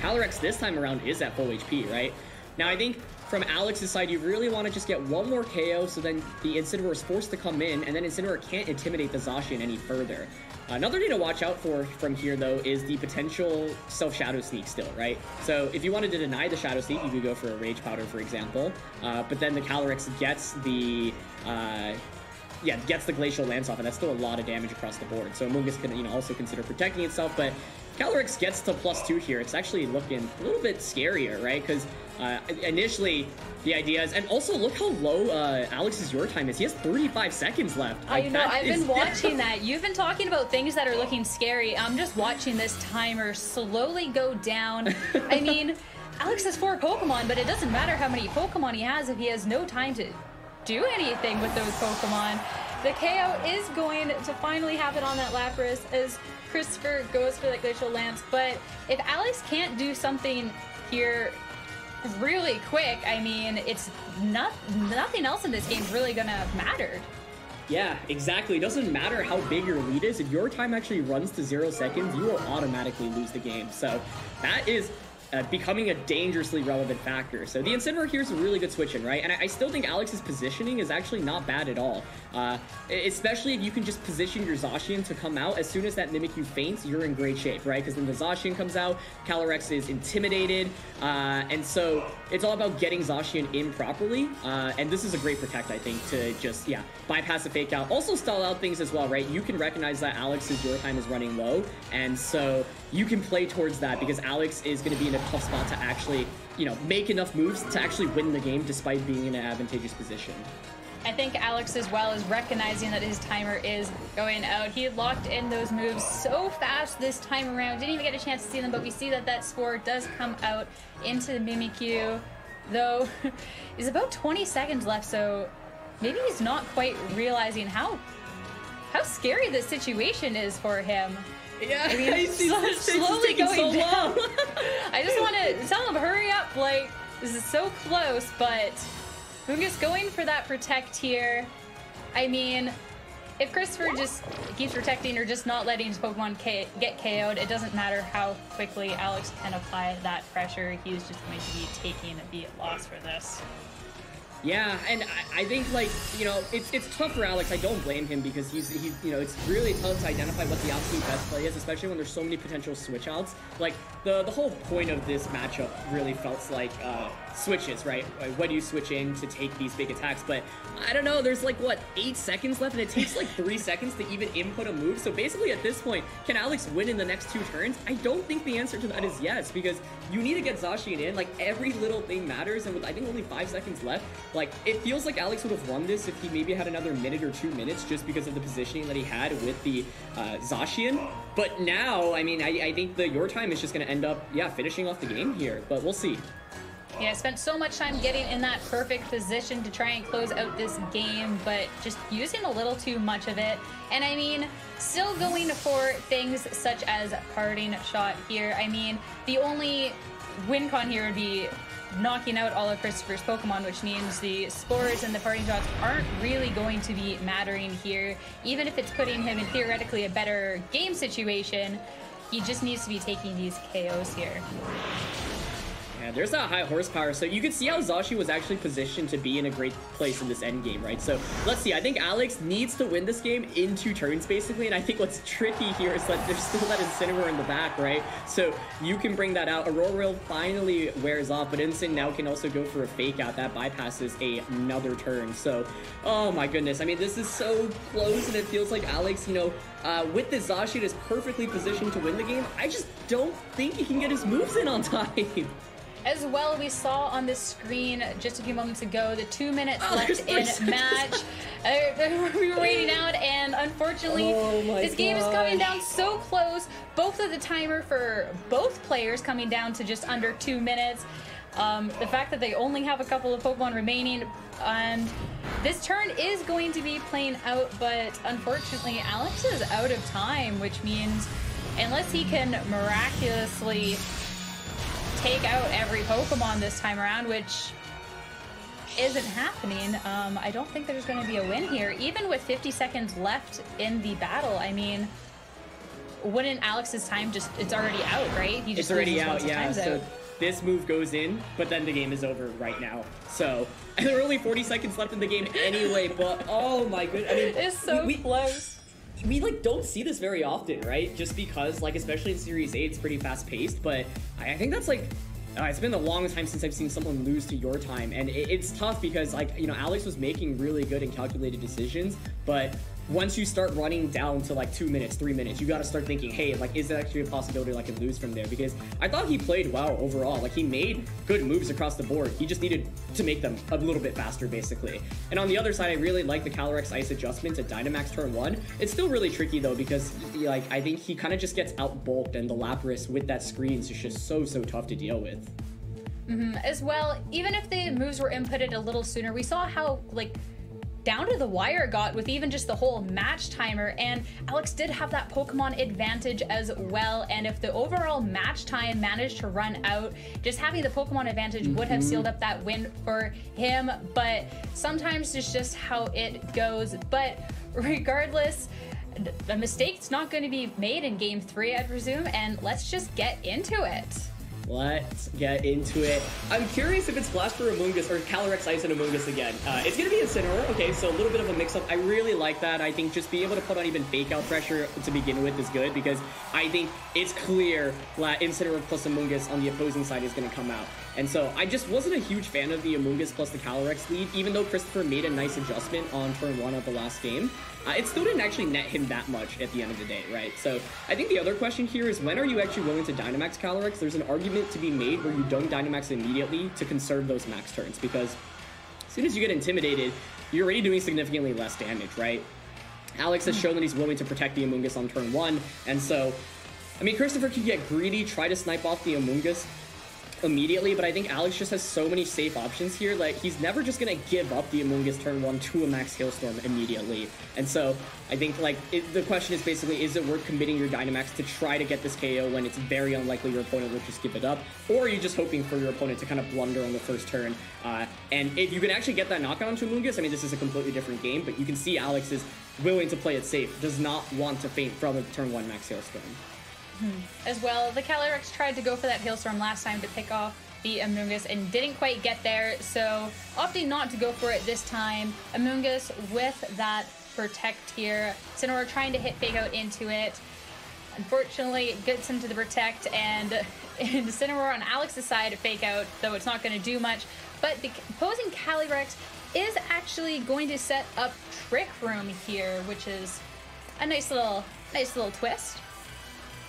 Calyrex this time around is at full HP, right? Now I think from Alex's side, you really want to just get one more KO, so then the Incineroar is forced to come in, and then Incineroar can't intimidate the Zacian any further. Another thing to watch out for from here, though, is the potential self-Shadow Sneak still, right? So if you wanted to deny the Shadow Sneak, you could go for a Rage Powder, for example. But then the Calyrex gets the... gets the Glacial Lance off, and that's still a lot of damage across the board. So Amoonguss can, also consider protecting itself, but Calyrex gets to +2 here. It's actually looking a little bit scarier, right? Because initially, the idea is... And also, look how low Alex's Your Time is. He has 35 seconds left. Like, I've been watching that. You've been talking about things that are looking scary. I'm just watching this timer slowly go down. I mean, Alex has 4 Pokemon, but it doesn't matter how many Pokemon he has if he has no time to do anything with those Pokemon. The KO is going to finally happen on that Lapras as Christopher goes for that Glacial Lance, but if Alex can't do something here really quick, I mean, it's nothing else in this game is really gonna matter. Yeah, exactly. It doesn't matter how big your lead is. If your time actually runs to 0 seconds, you will automatically lose the game. So that is becoming a dangerously relevant factor. So the Incineroar here is a really good switch in, right? And I still think Alex's positioning is actually not bad at all. Especially if you can just position your Zacian to come out. As soon as that Mimikyu faints, you're in great shape, right? Because then the Zacian comes out, Calyrex is intimidated, and so it's all about getting Zacian in properly. And this is a great protect, I think, to just, bypass the fake out. Also stall out things as well, right? You can recognize that Alex's Your Time is running low, and so you can play towards that because Alex is going to be in a tough spot to actually, make enough moves to actually win the game despite being in an advantageous position. I think Alex as well is recognizing that his timer is going out. He had locked in those moves so fast this time around. Didn't even get a chance to see them, but we see that that spore does come out into the Mimikyu. Though, there's about 20 seconds left, so maybe he's not quite realizing how scary this situation is for him. Yeah, I mean, he's slowly going so down. long. I just want to tell him, hurry up, like, this is so close, but Mungus going for that protect here. I mean, if Christopher just keeps protecting or just not letting his Pokemon get KO'd, it doesn't matter how quickly Alex can apply that pressure. He's just going to be taking the loss for this. Yeah, and I think, like, you know, it's tough for Alex. I don't blame him because he's you know, it's really tough to identify what the absolute best play is, especially when there's so many potential switch outs. Like, the whole point of this matchup really felt like switches, right? Like, when you switch in to take these big attacks, but I don't know, there's like, what, 8 seconds left, and it takes like 3 seconds to even input a move. So basically at this point, can Alex win in the next 2 turns? I don't think the answer to that is yes, because you need to get Zacian in. Like, every little thing matters, and with I think only 5 seconds left, like, it feels like Alex would have won this if he maybe had another minute or 2 minutes just because of the positioning that he had with the Zacian. But now, I mean, I think your time is just going to end up, yeah, finishing off the game here, but we'll see. Yeah, I spent so much time getting in that perfect position to try and close out this game, but just using a little too much of it. And I mean, still going for things such as parting shot here. I mean, the only win con here would be knocking out all of Christopher's Pokemon, which means the spores and the parting shots aren't really going to be mattering here. Even if it's putting him in theoretically a better game situation, he just needs to be taking these KOs here. Yeah, there's that high horsepower, so you can see how Zacian was actually positioned to be in a great place in this end game, right? So let's see, I think Alex needs to win this game in 2 turns, basically, and I think what's tricky here is that there's still that Incineroar in the back, right? So you can bring that out. Aurora finally wears off, but Incin now can also go for a fake out. That bypasses another turn. So, oh my goodness, I mean, this is so close, and it feels like Alex, you know, with this Zacian is perfectly positioned to win the game. I just don't think he can get his moves in on time. As well, we saw on the screen just a few moments ago the 2 minutes left in match. We were waiting out, and unfortunately, this game is coming down so close. Both of the timer for both players coming down to just under 2 minutes. The fact that they only have a couple of Pokemon remaining, and this turn is going to be playing out, but unfortunately, Alex is out of time, which means unless he can miraculously take out every Pokemon this time around, which isn't happening, I don't think there's going to be a win here. Even with 50 seconds left in the battle, I mean, wouldn't Alex's time just, it's already out, right? He just it's already out, yeah. So out. This move goes in, but then the game is over right now. So there are only 40 seconds left in the game anyway, but oh my goodness. I mean, it's so close. We like don't see this very often, right? Just because, like, especially in Series 8, it's pretty fast-paced, but I think that's like, it's been the longest time since I've seen someone lose to your time, and it's tough because, like, you know, Alex was making really good and calculated decisions, but once you start running down to like 2 minutes, 3 minutes, you got to start thinking, hey, like, is there actually a possibility I can lose from there? Because I thought he played well overall. Like, he made good moves across the board. He just needed to make them a little bit faster, basically. And on the other side, I really like the Calyrex Ice adjustment at Dynamax turn 1. It's still really tricky, though, because, like, I think he kind of just gets out-bulked, and the Lapras with that screen is just so tough to deal with. As well, even if the moves were inputted a little sooner, we saw how, like, down to the wire it got with even just the whole match timer, and Alex did have that Pokemon advantage as well, and if the overall match time managed to run out, just having the Pokemon advantage would have sealed up that win for him, but sometimes it's just how it goes. But regardless, a mistake's not going to be made in Game 3, I presume, and let's just get into it. Let's get into it. I'm curious if it's Blast for Amoonguss or Calyrex Ice and Amoonguss again. It's going to be Incineroar. Okay, so a little bit of a mix-up. I really like that. I think just being able to put on even fake-out pressure to begin with is good because I think it's clear that Incineroar plus Amoonguss on the opposing side is going to come out. And so I just wasn't a huge fan of the Amoonguss plus the Calyrex lead, even though Christopher made a nice adjustment on turn 1 of the last game. It still didn't actually net him that much at the end of the day, right? So I think the other question here is, when are you actually willing to Dynamax Calyrex? There's an argument to be made where you don't Dynamax immediately to conserve those max turns, because soon as you get intimidated, you're already doing significantly less damage, right? Alex has shown that he's willing to protect the Amoonguss on turn 1, and so, I mean, Christopher could get greedy, try to snipe off the Amoonguss immediately, but I think Alex just has so many safe options here. Like, he's never just gonna give up the Amoonguss turn 1 to a max Hailstorm immediately. And so I think, like, the question is basically, is it worth committing your Dynamax to try to get this KO when it's very unlikely your opponent will just give it up? Or are you just hoping for your opponent to kind of blunder on the first turn? And if you can actually get that knockout onto Amoonguss, I mean, this is a completely different game, but you can see Alex is willing to play it safe, does not want to faint from a turn 1 max Hailstorm. As well, the Calyrex tried to go for that Hailstorm last time to pick off the Amoonguss and didn't quite get there, so opting not to go for it this time. Amoonguss with that Protect here. Incineroar trying to hit Fake Out into it. Unfortunately, it gets into the Protect, and Incineroar on Alex's side Fake Out, though it's not going to do much. But the opposing Calyrex is actually going to set up Trick Room here, which is a nice little twist.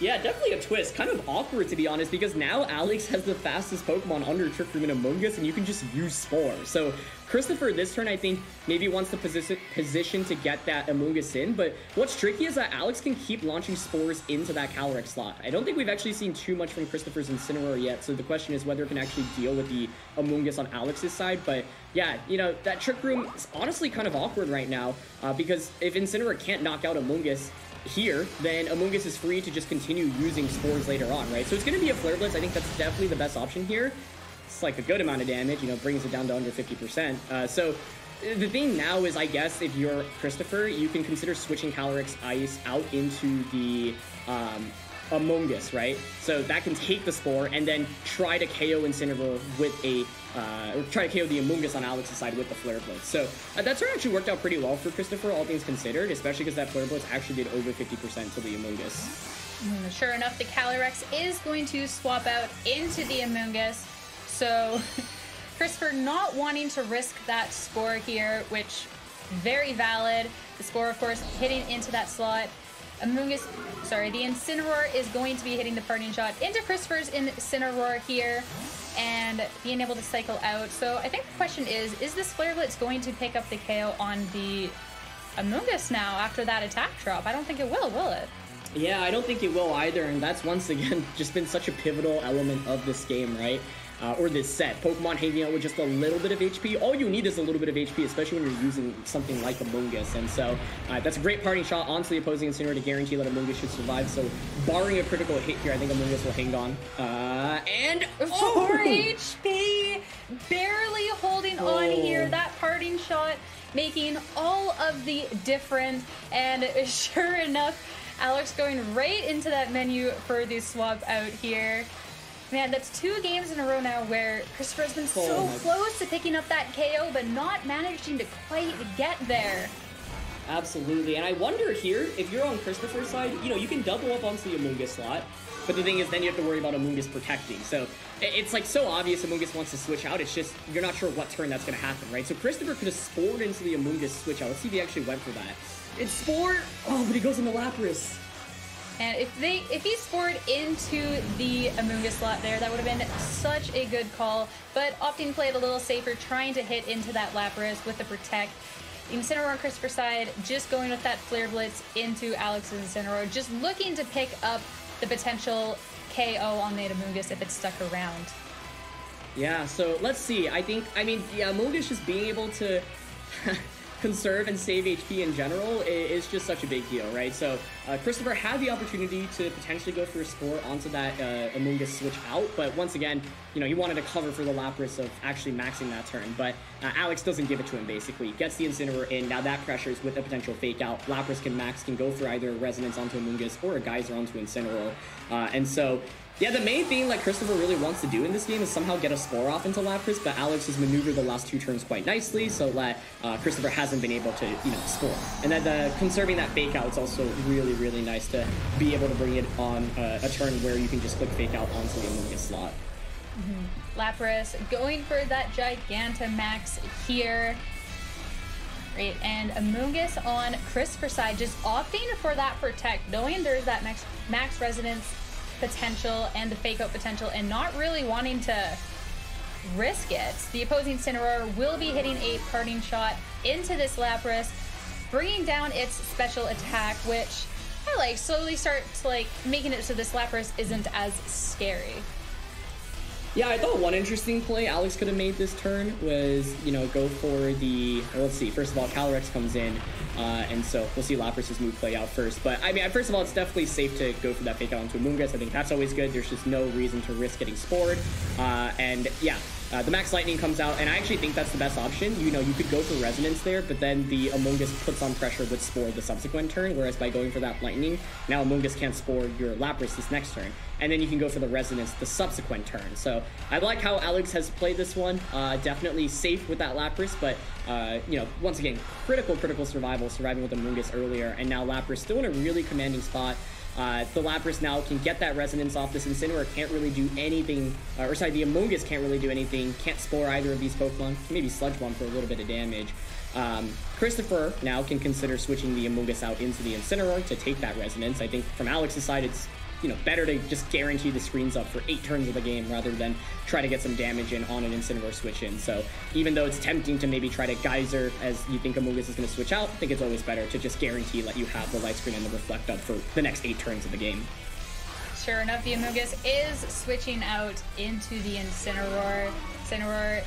Yeah, definitely a twist. Kind of awkward, to be honest, because now Alex has the fastest Pokemon under Trick Room and Amoonguss, and you can just use Spore. So Christopher this turn, I think, maybe wants the position to get that Amoonguss in, but what's tricky is that Alex can keep launching Spores into that Calyrex slot. I don't think we've actually seen too much from Christopher's Incineroar yet, so the question is whether it can actually deal with the Amoonguss on Alex's side. But yeah, you know, that Trick Room is honestly kind of awkward right now, because if Incineroar can't knock out Amoonguss here, then Amoonguss is free to just continue using Spores later on, right? So it's going to be a Flare Blitz. I think that's definitely the best option here. It's like a good amount of damage, you know, brings it down to under 50%. So the thing now is, I guess, if you're Christopher, you can consider switching Calyrex Ice out into the Amoonguss, right? So that can take the Spore and then try to KO Incineroar with a or try to KO the Amoonguss on Alex's side with the Flare Blitz. So that turn actually worked out pretty well for Christopher, all things considered, especially because that Flare Blitz actually did over 50% to the Amoonguss. Sure enough, the Calyrex is going to swap out into the Amoonguss. So Christopher not wanting to risk that Spore here, which very valid. The Spore, of course, hitting into that slot. The Incineroar is going to be hitting the parting shot into Christopher's Incineroar here and being able to cycle out. So I think the question is this Flare Blitz going to pick up the KO on the Amoonguss now after that attack drop? I don't think it will it? Yeah, I don't think it will either, and that's once again just been such a pivotal element of this game, right? Or this set. Pokemon hanging out with just a little bit of HP. All you need is a little bit of HP, especially when you're using something like Amoonguss. And so that's a great parting shot onto the opposing Incineroar to guarantee that Amoonguss should survive. So barring a critical hit here, I think Amoonguss will hang on. And 4 HP! Barely holding on here. That parting shot making all of the difference. And sure enough, Alex going right into that menu for the swap out here. Man, that's 2 games in a row now where Christopher's been so close to picking up that KO, but not managing to quite get there. Absolutely, and I wonder here, if you're on Christopher's side, you know, you can double up onto the Amoonguss slot, but the thing is, then you have to worry about Amoonguss protecting. So it's like so obvious Amoonguss wants to switch out, it's just, you're not sure what turn that's going to happen, right? So Christopher could have spored into the Amoonguss switch out. Let's see if he actually went for that. It's spored! Oh, but he goes into Lapras. And if he spored into the Amoonguss slot there, that would have been such a good call. But opting to play it a little safer, trying to hit into that Lapras with the Protect. Incineroar on Christopher's side, just going with that Flare Blitz into Alex's Incineroar, just looking to pick up the potential KO on the Amoonguss if it's stuck around. Yeah, so let's see. I mean, yeah, Amoonguss just being able to conserve and save HP in general is just such a big deal, right? So Christopher had the opportunity to potentially go for a Spore onto that Amoonguss switch out, but once again, you know, he wanted to cover for the Lapras of actually maxing that turn, but Alex doesn't give it to him, basically. Gets the Incineroar in, now that pressures with a potential Fake Out. Lapras can go for either a Resonance onto Amoonguss or a Geyser onto Incineroar, and so yeah, the main thing like Christopher really wants to do in this game is somehow get a Spore off into Lapras, but Alex has maneuvered the last 2 turns quite nicely, so that Christopher hasn't been able to, you know, Spore. And then conserving that Fake Out is also really, really nice to be able to bring it on a turn where you can just click Fake Out onto the Amoonguss slot. Lapras going for that Gigantamax here. Great, and Amoonguss on Christopher's side just opting for that Protect, knowing there's that max Resonance potential and the Fake Out potential, and not really wanting to risk it. The opposing Incineroar will be hitting a parting shot into this Lapras, bringing down its special attack, which I like slowly starts like making it so this Lapras isn't as scary. Yeah, I thought one interesting play Alex could have made this turn was, you know, go for the, well, let's see, first of all, Calyrex comes in, and so we'll see Lapras' move play out first. But, I mean, first of all, it's definitely safe to go for that fake out onto Amoonguss. I think that's always good. There's just no reason to risk getting spored. And, yeah, the Max Lightning comes out, and I actually think that's the best option. You know, you could go for Resonance there, but then the Amoonguss puts on pressure with Spore the subsequent turn, whereas by going for that Lightning, now Amoonguss can't Spore your Lapras this next turn. And then you can go for the Resonance the subsequent turn. So I like how Alex has played this one. Definitely safe with that Lapras, but, you know, once again, critical survival, surviving with Amoonguss earlier, and now Lapras still in a really commanding spot. The Lapras now can get that Resonance off. This Incineroar can't really do anything, or sorry, the Amoonguss can't really do anything, can't Spore either of these Pokemon, maybe Sludge Bomb for a little bit of damage. Christopher now can consider switching the Amoonguss out into the Incineroar to take that Resonance. I think from Alex's side, it's, you know, better to just guarantee the screens up for 8 turns of the game rather than try to get some damage in on an Incineroar switch in. So even though it's tempting to maybe try to Geyser as you think Amoonguss is going to switch out, I think it's always better to just guarantee that you have the light screen and the reflect up for the next 8 turns of the game. Sure enough, the Amoonguss is switching out into the Incineroar. Incineroar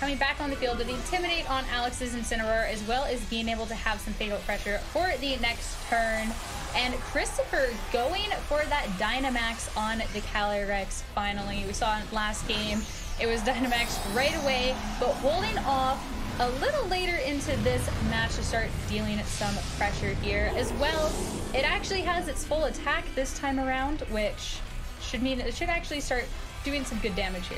coming back on the field with Intimidate on Alex's Incineroar, as well as being able to have some Fake Out pressure for the next turn. And Christopher going for that Dynamax on the Calyrex finally. We saw in last game, it was Dynamax right away, but holding off a little later into this match to start dealing some pressure here. As well, it actually has its full attack this time around, which should mean it should actually start doing some good damage here.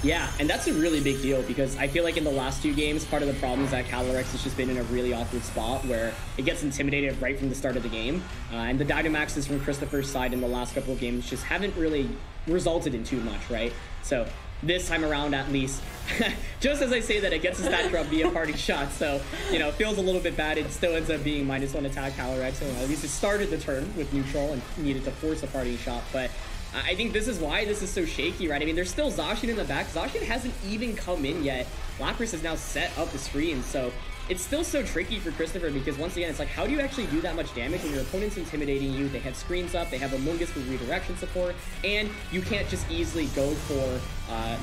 Yeah, and that's a really big deal because I feel like in the last 2 games, part of the problem is that Calyrex has just been in a really awkward spot where it gets intimidated right from the start of the game. And the Dynamaxes from Christopher's side in the last couple of games just haven't really resulted in too much, right? So this time around, at least, just as I say that, it gets a stat drop via parting shot. So, you know, it feels a little bit bad. It still ends up being -1 attack Calyrex. So at least it started the turn with neutral and needed to force a parting shot. But I think this is why this is so shaky, right? I mean, there's still Zacian in the back. Zacian hasn't even come in yet. Lapras has now set up the screen, so it's still so tricky for Christopher because, once again, it's like, how do you actually do that much damage when your opponent's intimidating you? They have screens up, they have Amoonguss with redirection support, and you can't just easily go for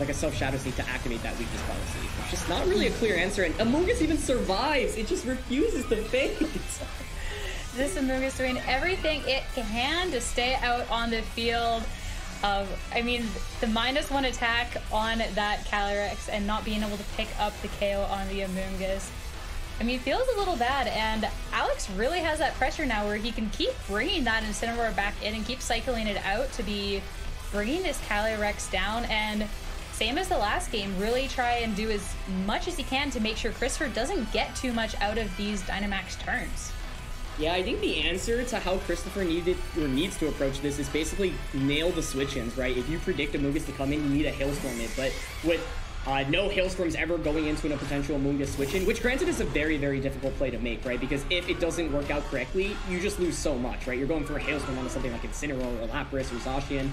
like a Self-Shadow Sneak to activate that weakness policy. It's just not really a clear answer, and Amoonguss even survives. It just refuses to fade. This Amoonguss doing everything it can to stay out on the field. I mean, the -1 attack on that Calyrex and not being able to pick up the KO on the Amoonguss, I mean, it feels a little bad, and Alex really has that pressure now where he can keep bringing that Incineroar back in and keep cycling it out to be bringing this Calyrex down, and same as the last game, really try and do as much as he can to make sure Christopher doesn't get too much out of these Dynamax turns. Yeah, I think the answer to how Christopher needs to approach this is basically nail the switch-ins, right? If you predict Amoonguss to come in, you need a Hailstorm it, but with no Hailstorms ever going into a potential Amoonguss switch-in, which granted is a very, very difficult play to make, right? Because if it doesn't work out correctly, you just lose so much, right? You're going for a Hailstorm onto something like Incineroar or Lapras or Zacian,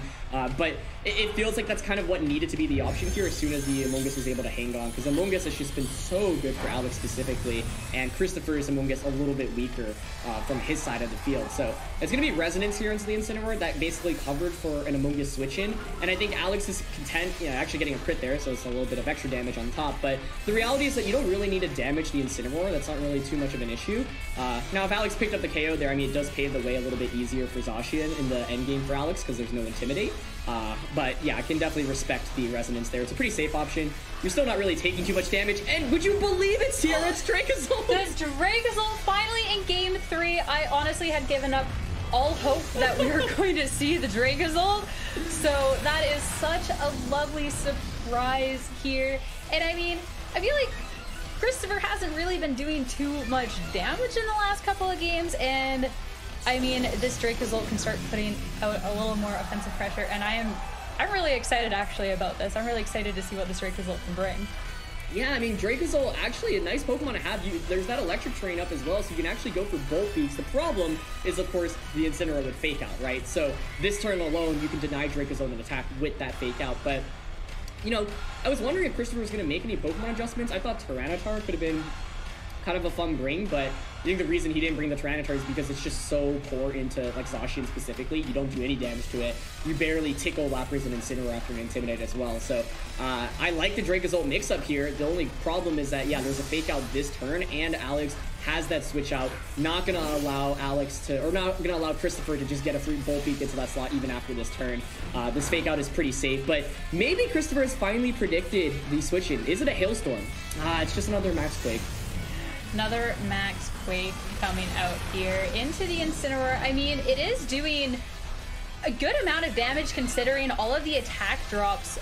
but it feels like that's kind of what needed to be the option here as soon as the Amoonguss was able to hang on, because Amoonguss has just been so good for Alex specifically, and Christopher's Amoonguss a little bit weaker from his side of the field. So it's going to be Resonance here into the Incineroar that basically covered for an Amoonguss switch-in, and I think Alex is content, you know, actually getting a crit there, so it's a little bit of extra damage on top, but the reality is that you don't really need to damage the Incineroar. That's not really too much of an issue. Now, if Alex picked up the KO there, I mean, it does pave the way a little bit easier for Zacian in the endgame for Alex because there's no Intimidate. But yeah, I can definitely respect the Resonance there. It's a pretty safe option. You're still not really taking too much damage, and would you believe it, Sierra? It's Dracozolt! The Dracozolt finally in Game 3. I honestly had given up all hope that we were going to see the Dracozolt, so that is such a lovely surprise here. And I mean, I feel like Christopher hasn't really been doing too much damage in the last couple of games, and I mean, this Dracozolt can start putting out a little more offensive pressure, and I'm really excited actually about this. I'm really excited to see what this Dracozolt can bring. Yeah, I mean, Dracozolt, actually a nice Pokemon to have. There's that Electric Terrain up as well, so you can actually go for Bolt Beaks. The problem is, of course, the Incineroar would Fake Out, right? So this turn alone, you can deny Dracozolt an attack with that Fake Out, but you know, I was wondering if Christopher was going to make any Pokemon adjustments. I thought Tyranitar could have been kind of a fun bring, but I think the reason he didn't bring the Tyranitar is because it's just so poor into, like, Zacian specifically. You don't do any damage to it. You barely tickle Lapras and Incineroar after an Intimidate as well. So I like the Dracozolt mix-up here. The only problem is that, yeah, there's a Fake Out this turn, and Alex has that switch out. Not going to allow not going to allow Christopher to just get a free Volt Peak into that slot even after this turn. This Fake Out is pretty safe, but maybe Christopher has finally predicted the switch-in. Is it a Hailstorm? It's just another Max Quake. Another Max Quake coming out here into the Incineroar. I mean, it is doing a good amount of damage considering all of the attack drops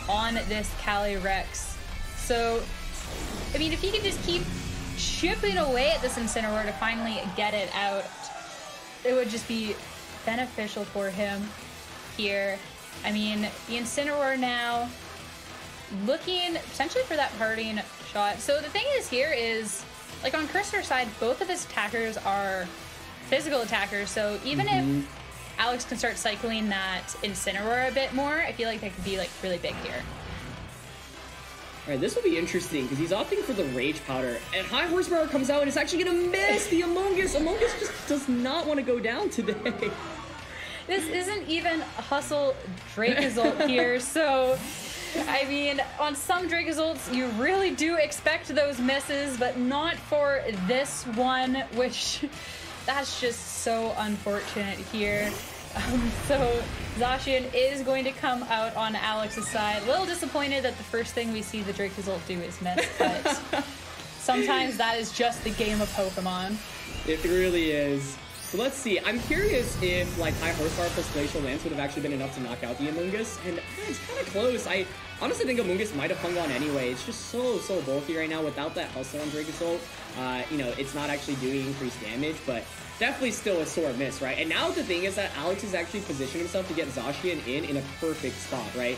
on this Calyrex. So, I mean, if he can just keep chipping away at this Incineroar to finally get it out, it would just be beneficial for him here. I mean, the Incineroar now looking potentially for that parting shot. So the thing is here is, like on Christopher's side, both of his attackers are physical attackers, so even if Alex can start cycling that Incineroar a bit more, I feel like that could be like really big here. All right, this will be interesting because he's opting for the Rage Powder, and High Horsepower comes out and it's actually gonna miss the Amoonguss. Amoonguss just does not want to go down today. This isn't even a Hustle Dracozolt here, so I mean, on some Dracozolts, you really do expect those misses, but not for this one, which that's just so unfortunate here. So Zacian is going to come out on Alex's side. A little disappointed that the first thing we see the Dracozolt do is miss, but sometimes that is just the game of Pokemon. It really is. So let's see. I'm curious if like High Horsepower plus Glacial Lance would have actually been enough to knock out the Amoonguss, and it's kind of close. I honestly think Amoonguss might have hung on anyway. It's just so bulky right now without that Hustle on Dracozolt. You know, it's not actually doing increased damage, but definitely still a sore miss, right? And now the thing is that Alex is actually positioning himself to get Zacian in a perfect spot, right?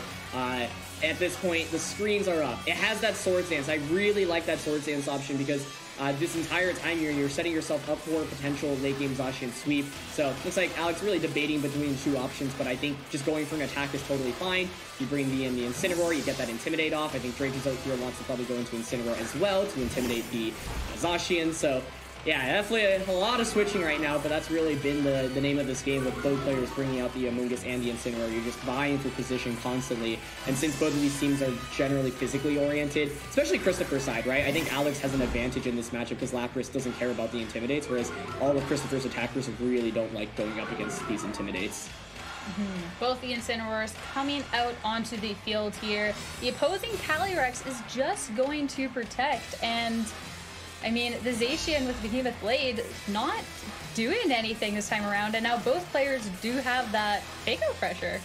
At this point, the screens are up. It has that Swords Dance. I really like that Swords Dance option because this entire time you're setting yourself up for a potential late game Zacian sweep. So looks like Alex really debating between two options, but I think just going for an attack is totally fine. You bring the Incineroar, you get that Intimidate off. I think Dracozolt here wants to probably go into Incineroar as well to intimidate the Zacian. So yeah, definitely a lot of switching right now, but that's really been the name of this game with both players bringing out the Amoonguss and the Incineroar. You're just vying for position constantly, and since both of these teams are generally physically oriented, especially Christopher's side, right? I think Alex has an advantage in this matchup because Lapras doesn't care about the Intimidates, whereas all of Christopher's attackers really don't like going up against these Intimidates. Both the Incineroars coming out onto the field here. The opposing Calyrex is just going to protect, and I mean, the Zacian with Behemoth Blade not doing anything this time around, and now both players do have that fake-out pressure.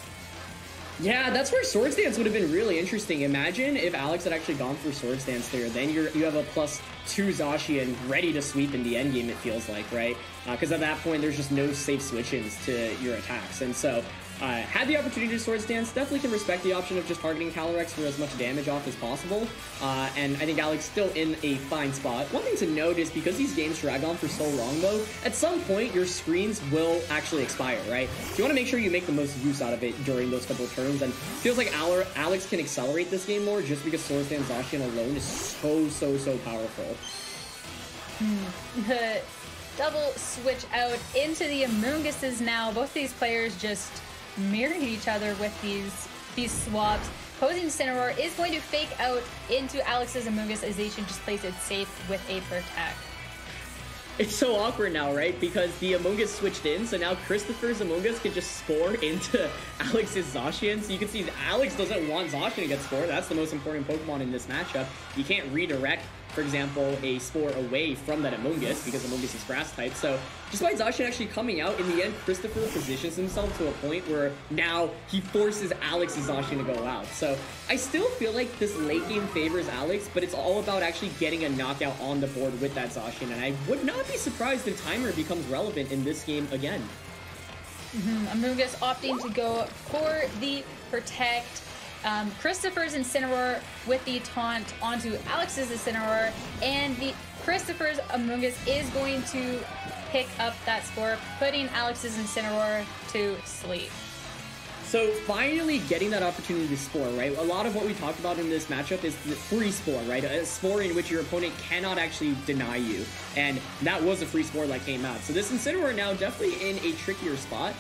Yeah, that's where Swords Dance would have been really interesting. Imagine if Alex had actually gone for Swords Dance there. Then you have a +2 Zacian ready to sweep in the endgame, it feels like, right? Because at that point, there's just no safe switch-ins to your attacks. And so, had the opportunity to Swords Dance, definitely can respect the option of just targeting Calyrex for as much damage off as possible. And I think Alex still in a fine spot. One thing to note is because these games drag on for so long, though, at some point your screens will actually expire, right? So you want to make sure you make the most use out of it during those couple of turns. And it feels like Alex can accelerate this game more just because Swords Dance Zacian alone is so powerful. The double switch out into the Amoongusses now. Both these players just mirroring each other with these swaps. Opposing Incineroar is going to fake out into Alex's Amoonguss as Zacian just plays it safe with a protect. It's so awkward now, right? Because the Amoonguss switched in, so now Christopher's Amoonguss can just spore into Alex's Zacian. So you can see that Alex doesn't want Zacian to get spore. That's the most important Pokemon in this matchup. You can't redirect, for example, a spore away from that Amoonguss because Amoonguss is grass type. So despite Zacian actually coming out, in the end, Christopher positions himself to a point where now he forces Alex's Zacian to go out. So I still feel like this late game favors Alex, but it's all about actually getting a knockout on the board with that Zacian. And I would not be surprised if Timer becomes relevant in this game again. Amoonguss opting to go for the protect. Christopher's Incineroar with the taunt onto Alex's Incineroar, and the Christopher's Amoonguss is going to pick up that score, putting Alex's Incineroar to sleep. So finally getting that opportunity to spore, right? A lot of what we talked about in this matchup is the free spore, right? A spore in which your opponent cannot actually deny you. And that was a free spore that came out. So this Incineroar now definitely in a trickier spot.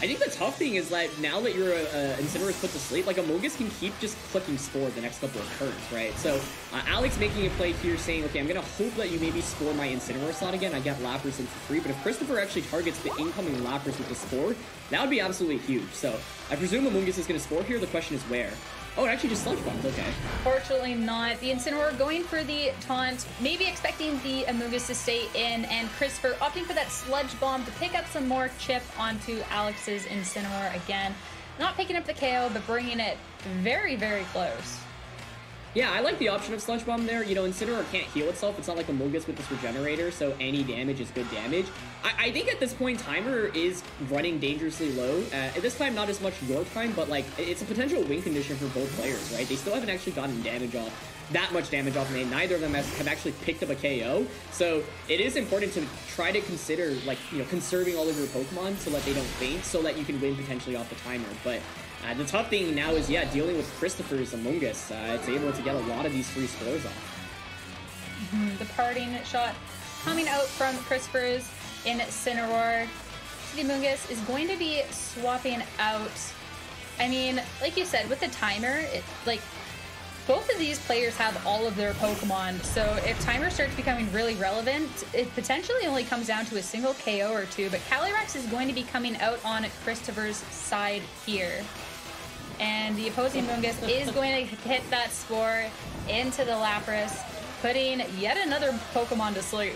I think the tough thing is that now that your Incineroar is put to sleep, like Amogus can keep just clicking Spore the next couple of turns, right? So Alex making a play here saying, okay, I'm going to hope that you maybe Spore my Incineroar slot again. I get Lapras in for free, but if Christopher actually targets the incoming Lapras with the Spore, that would be absolutely huge. So I presume Amogus is going to Spore here. The question is where? Oh, it actually just Sludge Bombed, okay. Fortunately not. The Incineroar going for the taunt, maybe expecting the Amogus to stay in, and Christopher opting for that Sludge Bomb to pick up some more chip onto Alex's Incineroar again. Not picking up the KO, but bringing it very, very close. Yeah, I like the option of Sludge Bomb there. You know, Incineroar can't heal itself. It's not like Amogus with this Regenerator, so any damage is good damage. I think at this point, Timer is running dangerously low. At this time, not as much your time, but, like, it's a potential win condition for both players, right? They still haven't actually gotten damage off, that much damage off main. Neither of them have actually picked up a KO. So it is important to try to consider, like, you know, conserving all of your Pokemon so that they don't faint, so that you can win potentially off the Timer. But the tough thing now is, yeah, dealing with Christopher's Among Us. It's able to get a lot of these free scores off. The parting shot coming out from Christopher's Incineroar. The Among Us is going to be swapping out. I mean, like you said, with the Timer, both of these players have all of their Pokemon, so if Timer starts becoming really relevant, it potentially only comes down to a single KO or two, but Calyrex is going to be coming out on Christopher's side here. And the opposing Mungus is going to hit that Spore into the Lapras, putting yet another Pokemon to sleep.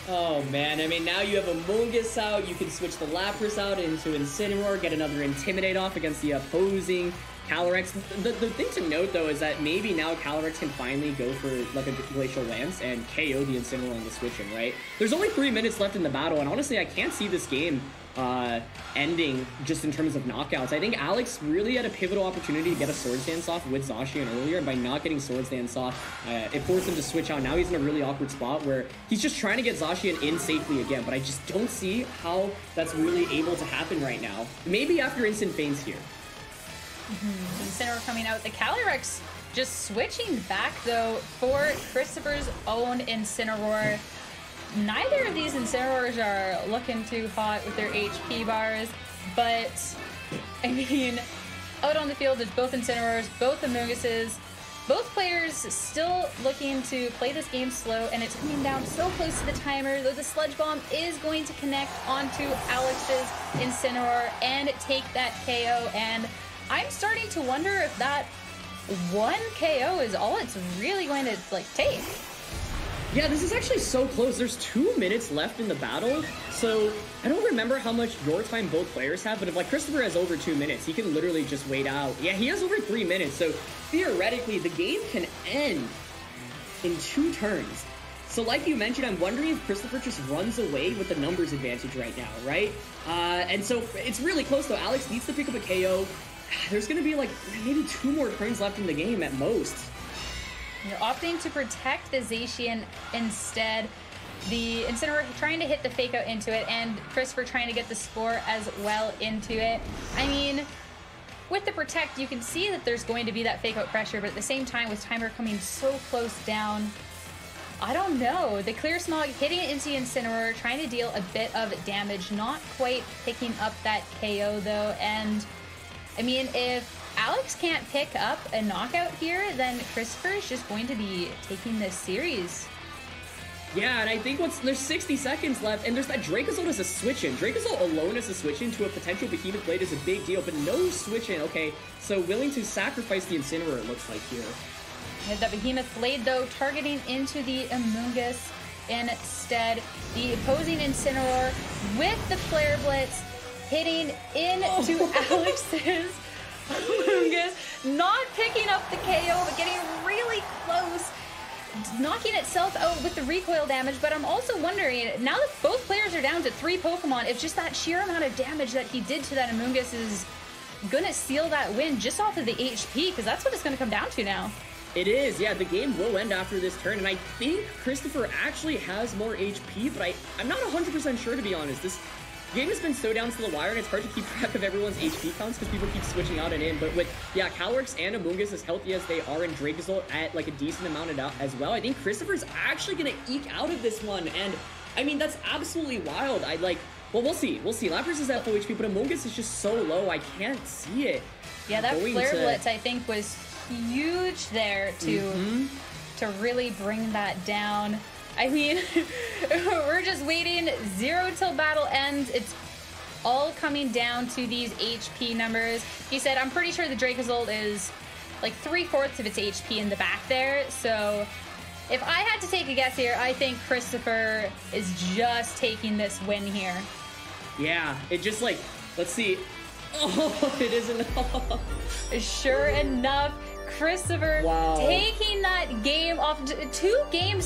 Oh man, I mean, now you have a Amogus out, you can switch the Lapras out into Incineroar, get another Intimidate off against the opposing Calyrex. The thing to note, though, is that maybe now Calyrex can finally go for, like, a Glacial Lance and KO the Incineroar on the switch-in, right? There's only 3 minutes left in the battle, and honestly, I can't see this game ending just in terms of knockouts. I think Alex really had a pivotal opportunity to get a Swords Dance off with Zacian earlier, and by not getting Swords Dance off, it forced him to switch out. Now he's in a really awkward spot where he's just trying to get Zacian in safely again, but I just don't see how that's really able to happen right now. Maybe after Instant Feints here. Incineroar coming out. The Calyrex just switching back, though, for Christopher's own Incineroar. Neither of these Incineroars are looking too hot with their HP bars, but, I mean, out on the field, there's both Incineroars, both Amoguses, both players still looking to play this game slow, and it's coming down so close to the Timer, though the Sludge Bomb is going to connect onto Alex's Incineroar and take that KO, and I'm starting to wonder if that one KO is all it's really going to, like, take. Yeah, this is actually so close. There's 2 minutes left in the battle, so I don't remember how much your time both players have, but if, like, Christopher has over 2 minutes, he can literally just wait out. Yeah, he has over 3 minutes, so theoretically, the game can end in 2 turns. So like you mentioned, I'm wondering if Christopher just runs away with the numbers advantage right now, right? And so it's really close, though. Alex needs to pick up a KO. There's going to be, like, maybe 2 more turns left in the game at most. You're opting to protect the Zacian instead. The Incineroar trying to hit the Fake Out into it, and Christopher trying to get the Spore as well into it. I mean, with the Protect, you can see that there's going to be that Fake Out pressure, but at the same time, with Timer coming so close down, I don't know. The Clear Smog hitting it into the Incineroar, trying to deal a bit of damage, not quite picking up that KO, though, and I mean, if Alex can't pick up a knockout here, then Christopher is just going to be taking this series. Yeah, and I think there's 60 seconds left, and there's that Dracozolt as a switch-in. Dracozolt alone as a switch-in to a potential Behemoth Blade is a big deal, but no switch-in. Okay, so willing to sacrifice the Incineroar, it looks like here. And that Behemoth Blade, though, targeting into the Amogus instead. The opposing Incineroar with the Flare Blitz hitting into Alex's Amogus, not picking up the KO, but getting really close, knocking itself out with the recoil damage. But I'm also wondering, now that both players are down to 3 Pokemon, if just that sheer amount of damage that he did to that Amogus is gonna seal that win just off of the HP, because that's what it's gonna come down to now. It is, yeah, the game will end after this turn, and I think Christopher actually has more HP, but I'm not 100% sure, to be honest. the game has been so down to the wire, and it's hard to keep track of everyone's HP counts because people keep switching out and in. But with, yeah, Calyrex and Amoonguss as healthy as they are, and Dracozolt at like a decent amount as well, I think Christopher's actually gonna eke out of this one. And I mean, that's absolutely wild. Well, we'll see. Lapras is at full HP, but Amoonguss is just so low, I can't see it. Yeah, that Flare Blitz, I think, was huge there to really bring that down. I mean, we're just waiting 0 till battle ends. It's all coming down to these HP numbers. He said, I'm pretty sure the Dracozolt is like 3/4 of its HP in the back there. So if I had to take a guess here, I think Christopher is just taking this win here. Yeah, it just like, let's see. Oh, it isn't. Sure enough, Christopher taking that game off 2 games